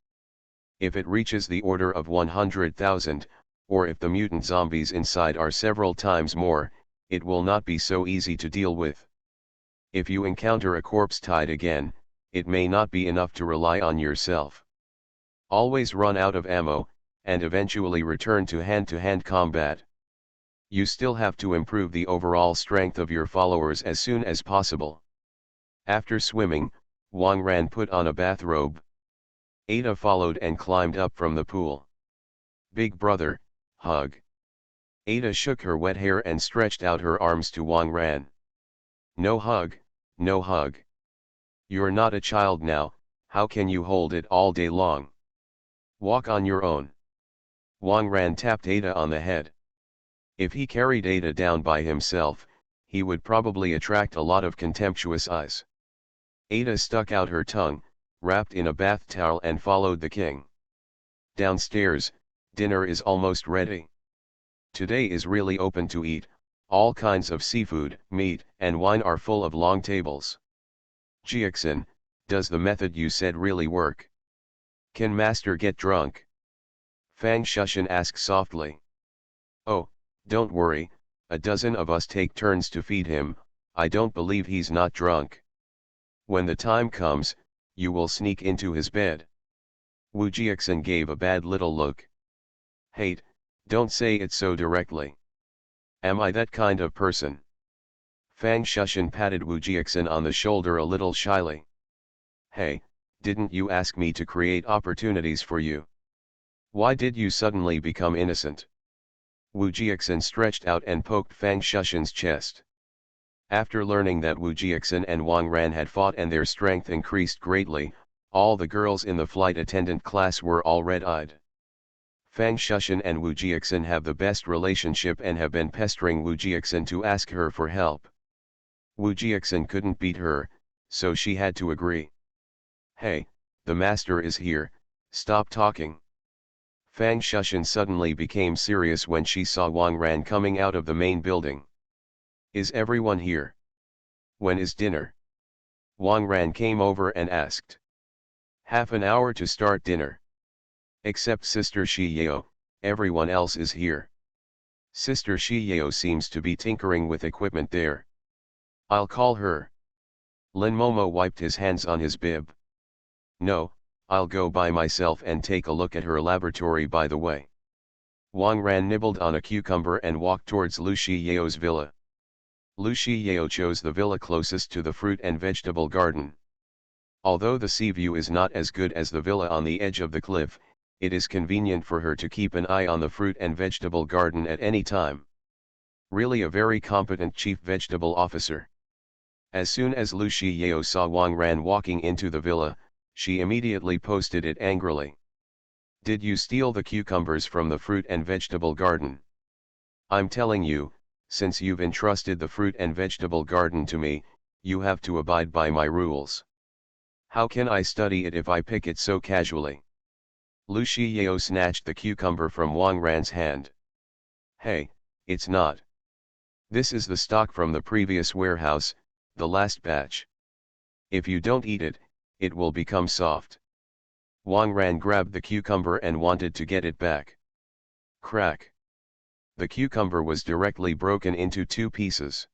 If it reaches the order of 100,000, or if the mutant zombies inside are several times more, it will not be so easy to deal with. If you encounter a corpse tide again, it may not be enough to rely on yourself. Always run out of ammo, and eventually return to hand combat. You still have to improve the overall strength of your followers as soon as possible. After swimming, Wang Ran put on a bathrobe. Ada followed and climbed up from the pool. Big brother, hug. Ada shook her wet hair and stretched out her arms to Wang Ran. No hug, no hug. You're not a child now, how can you hold it all day long? Walk on your own. Wang Ran tapped Ada on the head. If he carried Ada down by himself, he would probably attract a lot of contemptuous eyes. Ada stuck out her tongue, wrapped in a bath towel and followed the king. Downstairs, dinner is almost ready. Today is really open to eat, all kinds of seafood, meat, and wine are full of long tables. Jiaxin, does the method you said really work? Can master get drunk? Fang Shushan asked softly. Oh, don't worry, a dozen of us take turns to feed him, I don't believe he's not drunk. When the time comes, you will sneak into his bed. Wu Jiaxin gave a bad little look. Hate, don't say it so directly. Am I that kind of person? Fang Shushan patted Wu Jiaxin on the shoulder a little shyly. Hey, didn't you ask me to create opportunities for you? Why did you suddenly become innocent? Wu Jiaxin stretched out and poked Fang Shushan's chest. After learning that Wu Jiaxin and Wang Ran had fought and their strength increased greatly, all the girls in the flight attendant class were all red-eyed. Fang Shushan and Wu Jiaxin have the best relationship and have been pestering Wu Jiaxin to ask her for help. Wu Jiaxin couldn't beat her, so she had to agree. Hey, the master is here, stop talking. Fang Shushan suddenly became serious when she saw Wang Ran coming out of the main building. Is everyone here? When is dinner? Wang Ran came over and asked. Half an hour to start dinner. Except Sister Shi Yao, everyone else is here. Sister Shi Yao seems to be tinkering with equipment there. I'll call her. Lin Momo wiped his hands on his bib. No, I'll go by myself and take a look at her laboratory by the way. Wang Ran nibbled on a cucumber and walked towards Lu Shi Yao's villa. Lu Shi Yao chose the villa closest to the fruit and vegetable garden. Although the sea view is not as good as the villa on the edge of the cliff, it is convenient for her to keep an eye on the fruit and vegetable garden at any time. Really a very competent chief vegetable officer. As soon as Lu Shi Yao saw Wang Ran walking into the villa, she immediately posted it angrily. Did you steal the cucumbers from the fruit and vegetable garden? I'm telling you, since you've entrusted the fruit and vegetable garden to me, you have to abide by my rules. How can I study it if I pick it so casually? Lu Shi Yao snatched the cucumber from Wang Ran's hand. Hey, it's not. This is the stock from the previous warehouse, the last batch. If you don't eat it, it will become soft. Wang Ran grabbed the cucumber and wanted to get it back. Crack. The cucumber was directly broken into 2 pieces.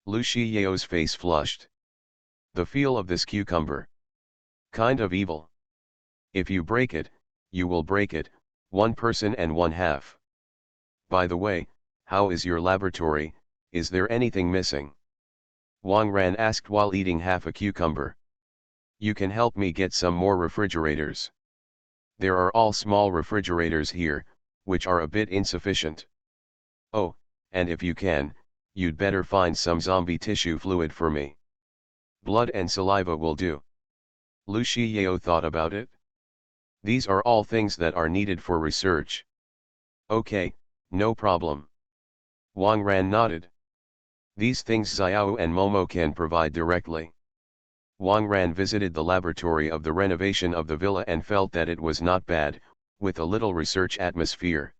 Lu Shi Yao's face flushed. The feel of this cucumber. Kind of evil. If you break it, you will break it, 1 person and 1/2. By the way, how is your laboratory, is there anything missing? Wang Ran asked while eating half a cucumber. You can help me get some more refrigerators. There are all small refrigerators here, which are a bit insufficient. Oh, and if you can, you'd better find some zombie tissue fluid for me. Blood and saliva will do. Lu Shi Yao thought about it. These are all things that are needed for research. Okay, no problem. Wang Ran nodded. These things Xiao and Momo can provide directly. Wang Ran visited the laboratory of the renovation of the villa and felt that it was not bad, with a little research atmosphere.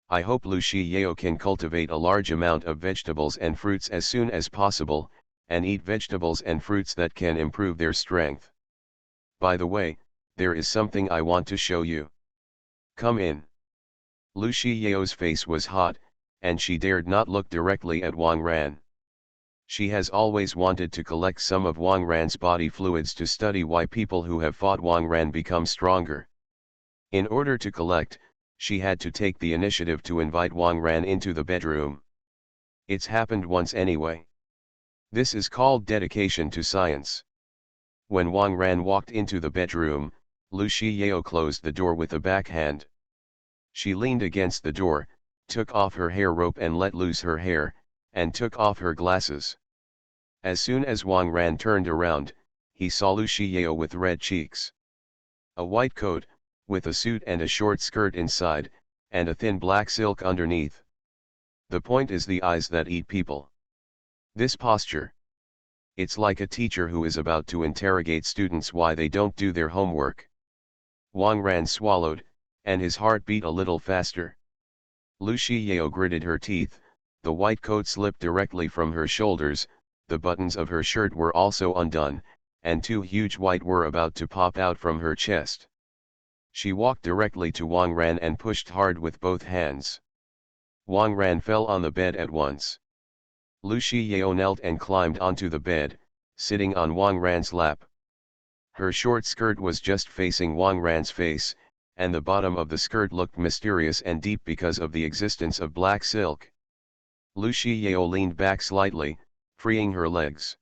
I hope Lu Shi Yao can cultivate a large amount of vegetables and fruits as soon as possible, and eat vegetables and fruits that can improve their strength. By the way, there is something I want to show you. Come in. Lu Shi Yao's face was hot, and she dared not look directly at Wang Ran. She has always wanted to collect some of Wang Ran's body fluids to study why people who have fought Wang Ran become stronger. In order to collect, she had to take the initiative to invite Wang Ran into the bedroom. It's happened once anyway. This is called dedication to science. When Wang Ran walked into the bedroom, Lu Shi Yao closed the door with a backhand. She leaned against the door, took off her hair rope and let loose her hair, and took off her glasses. As soon as Wang Ran turned around, he saw Lu Shi Yao with red cheeks. A white coat, with a suit and a short skirt inside, and a thin black silk underneath. The point is the eyes that eat people. This posture. It's like a teacher who is about to interrogate students why they don't do their homework. Wang Ran swallowed, and his heart beat a little faster. Lu Shi Yao gritted her teeth, the white coat slipped directly from her shoulders, the buttons of her shirt were also undone, and 2 huge white were about to pop out from her chest. She walked directly to Wang Ran and pushed hard with both hands. Wang Ran fell on the bed at once. Lu Shi Yao knelt and climbed onto the bed, sitting on Wang Ran's lap. Her short skirt was just facing Wang Ran's face, and the bottom of the skirt looked mysterious and deep because of the existence of black silk. Lu Shi Yao leaned back slightly, freeing her legs.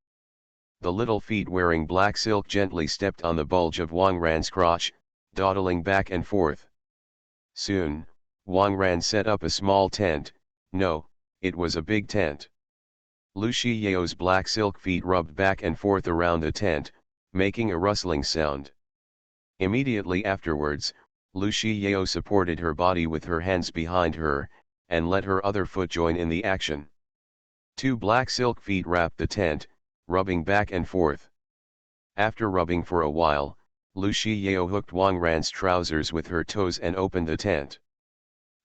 The little feet wearing black silk gently stepped on the bulge of Wang Ran's crotch, dawdling back and forth. Soon, Wang Ran set up a small tent. No, it was a big tent. Lu Shi Yao's black silk feet rubbed back and forth around the tent, making a rustling sound. Immediately afterwards, Lu Shi Yao supported her body with her hands behind her, and let her other foot join in the action. 2 black silk feet wrapped the tent, rubbing back and forth. After rubbing for a while, Lu Shi Yao hooked Wang Ran's trousers with her toes and opened the tent.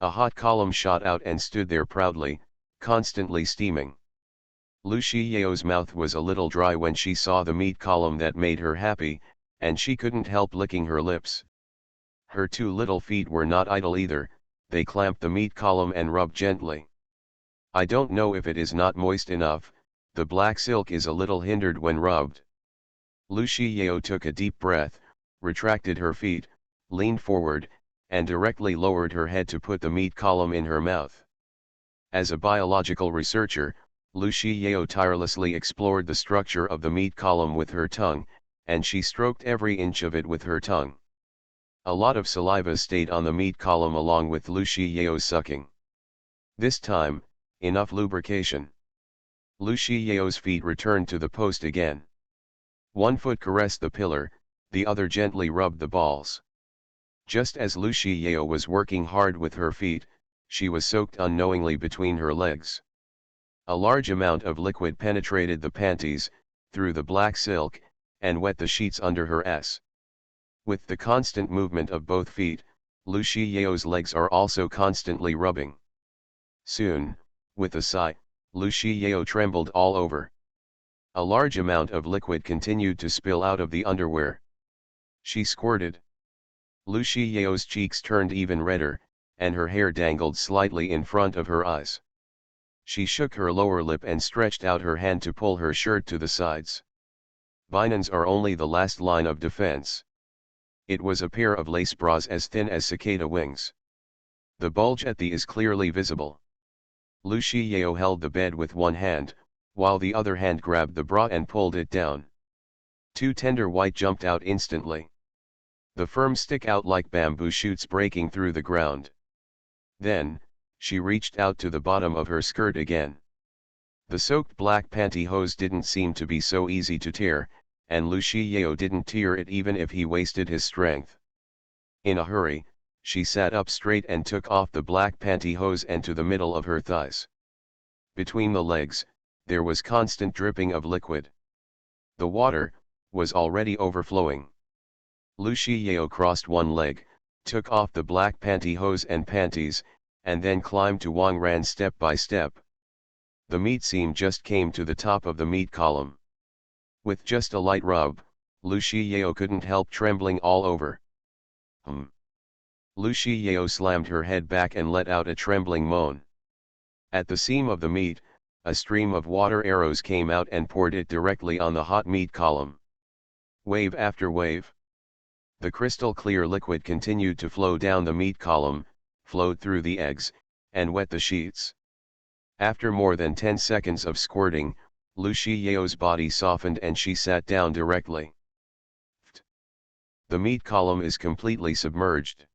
A hot column shot out and stood there proudly, constantly steaming. Lu Shiyao's mouth was a little dry when she saw the meat column that made her happy, and she couldn't help licking her lips. Her two little feet were not idle either, they clamped the meat column and rubbed gently. I don't know if it is not moist enough, the black silk is a little hindered when rubbed. Lu Shiyao took a deep breath, retracted her feet, leaned forward, and directly lowered her head to put the meat column in her mouth. As a biological researcher, Lu Shiyao tirelessly explored the structure of the meat column with her tongue, and she stroked every inch of it with her tongue. A lot of saliva stayed on the meat column along with Lu Shiyao's sucking. This time, enough lubrication. Lu Shiyao's feet returned to the post again. One foot caressed the pillar, the other gently rubbed the balls. Just as Lu Shiyao was working hard with her feet, she was soaked unknowingly between her legs. A large amount of liquid penetrated the panties, through the black silk, and wet the sheets under her ass. With the constant movement of both feet, Lu Shiyao's legs are also constantly rubbing. Soon, with a sigh, Lu Shiyao trembled all over. A large amount of liquid continued to spill out of the underwear. She squirted. Lu Shiyao's cheeks turned even redder, and her hair dangled slightly in front of her eyes. She shook her lower lip and stretched out her hand to pull her shirt to the sides. Binans are only the last line of defense. It was a pair of lace bras as thin as cicada wings. The bulge at the is clearly visible. Lu Shiyao held the bed with one hand, while the other hand grabbed the bra and pulled it down. Two tender white jumped out instantly. The firm stick out like bamboo shoots breaking through the ground. Then, she reached out to the bottom of her skirt again. The soaked black pantyhose didn't seem to be so easy to tear, and Lu Shiyao didn't tear it even if he wasted his strength. In a hurry, she sat up straight and took off the black pantyhose and to the middle of her thighs. Between the legs, there was constant dripping of liquid. The water was already overflowing. Lu Shiyao crossed one leg, took off the black pantyhose and panties, and then climbed to Wang Ran step by step. The meat seam just came to the top of the meat column. With just a light rub, Lu Shiyao couldn't help trembling all over. Lu Shiyao slammed her head back and let out a trembling moan. At the seam of the meat, a stream of water arrows came out and poured it directly on the hot meat column. Wave after wave. The crystal clear liquid continued to flow down the meat column, flowed through the eggs, and wet the sheets. After more than 10 seconds of squirting, Lu Shiyao's body softened and she sat down directly. The meat column is completely submerged.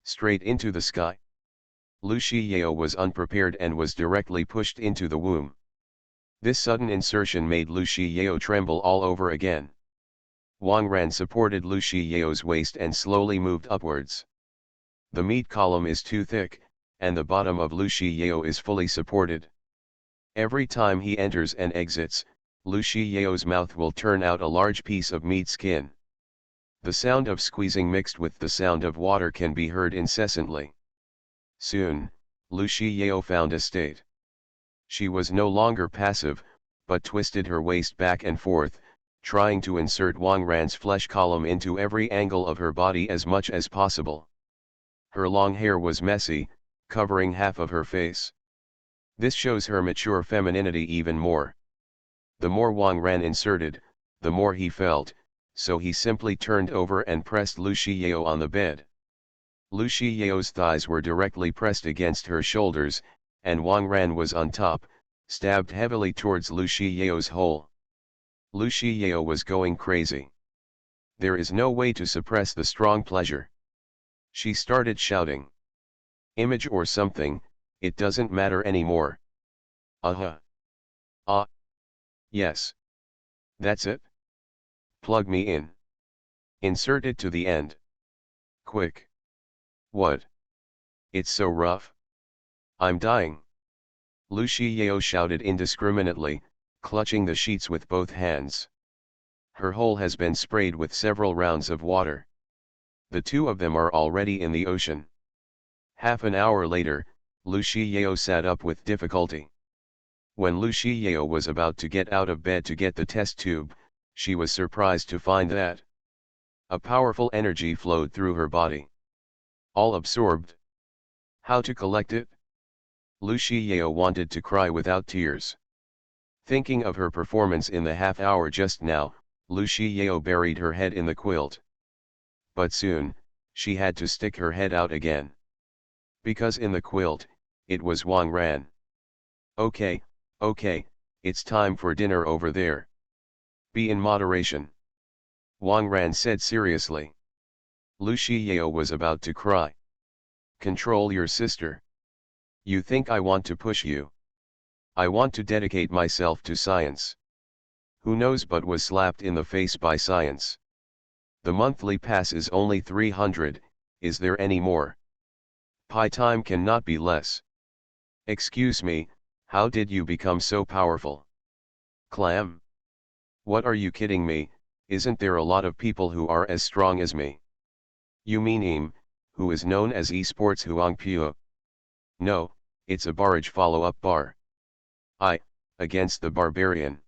Straight into the sky. Lu Shiyao was unprepared and was directly pushed into the womb. This sudden insertion made Lu Shiyao tremble all over again. Wang Ran supported Lu Shiyao's waist and slowly moved upwards. The meat column is too thick, and the bottom of Lu Shiyao is fully supported. Every time he enters and exits, Lu Shiyao's mouth will turn out a large piece of meat skin. The sound of squeezing mixed with the sound of water can be heard incessantly. Soon, Lu Shiyao found a state. She was no longer passive, but twisted her waist back and forth, trying to insert Wang Ran's flesh column into every angle of her body as much as possible. Her long hair was messy, covering half of her face. This shows her mature femininity even more. The more Wang Ran inserted, the more he felt, so he simply turned over and pressed Lu Shiyao on the bed. Lu Shiyao's thighs were directly pressed against her shoulders, and Wang Ran was on top, stabbed heavily towards Lu Shiyao's hole. Lu Shiyao was going crazy. There is no way to suppress the strong pleasure. She started shouting. Image or something, it doesn't matter anymore. Ah. Yes. That's it. Plug me in. Insert it to the end. Quick. What? It's so rough. I'm dying. Lu Shiyao shouted indiscriminately, clutching the sheets with both hands. Her hole has been sprayed with several rounds of water. The two of them are already in the ocean. Half an hour later, Lu Shiyao sat up with difficulty. When Lu Shiyao was about to get out of bed to get the test tube, she was surprised to find that a powerful energy flowed through her body. All absorbed. How to collect it? Lu Shiyao wanted to cry without tears. Thinking of her performance in the half hour just now, Lu Shiyao buried her head in the quilt. But soon, she had to stick her head out again. Because in the quilt, it was Wang Ran. Okay, it's time for dinner over there. Be in moderation. Wang Ran said seriously. Lu Shiyao was about to cry. Control your sister. You think I want to push you? I want to dedicate myself to science. Who knows but was slapped in the face by science. The monthly pass is only 300, is there any more? Pi time cannot be less. Excuse me, how did you become so powerful? Clam? What are you kidding me, isn't there a lot of people who are as strong as me? You mean who is known as esports Huang Pua? No, it's a barrage follow-up bar. Against the barbarian.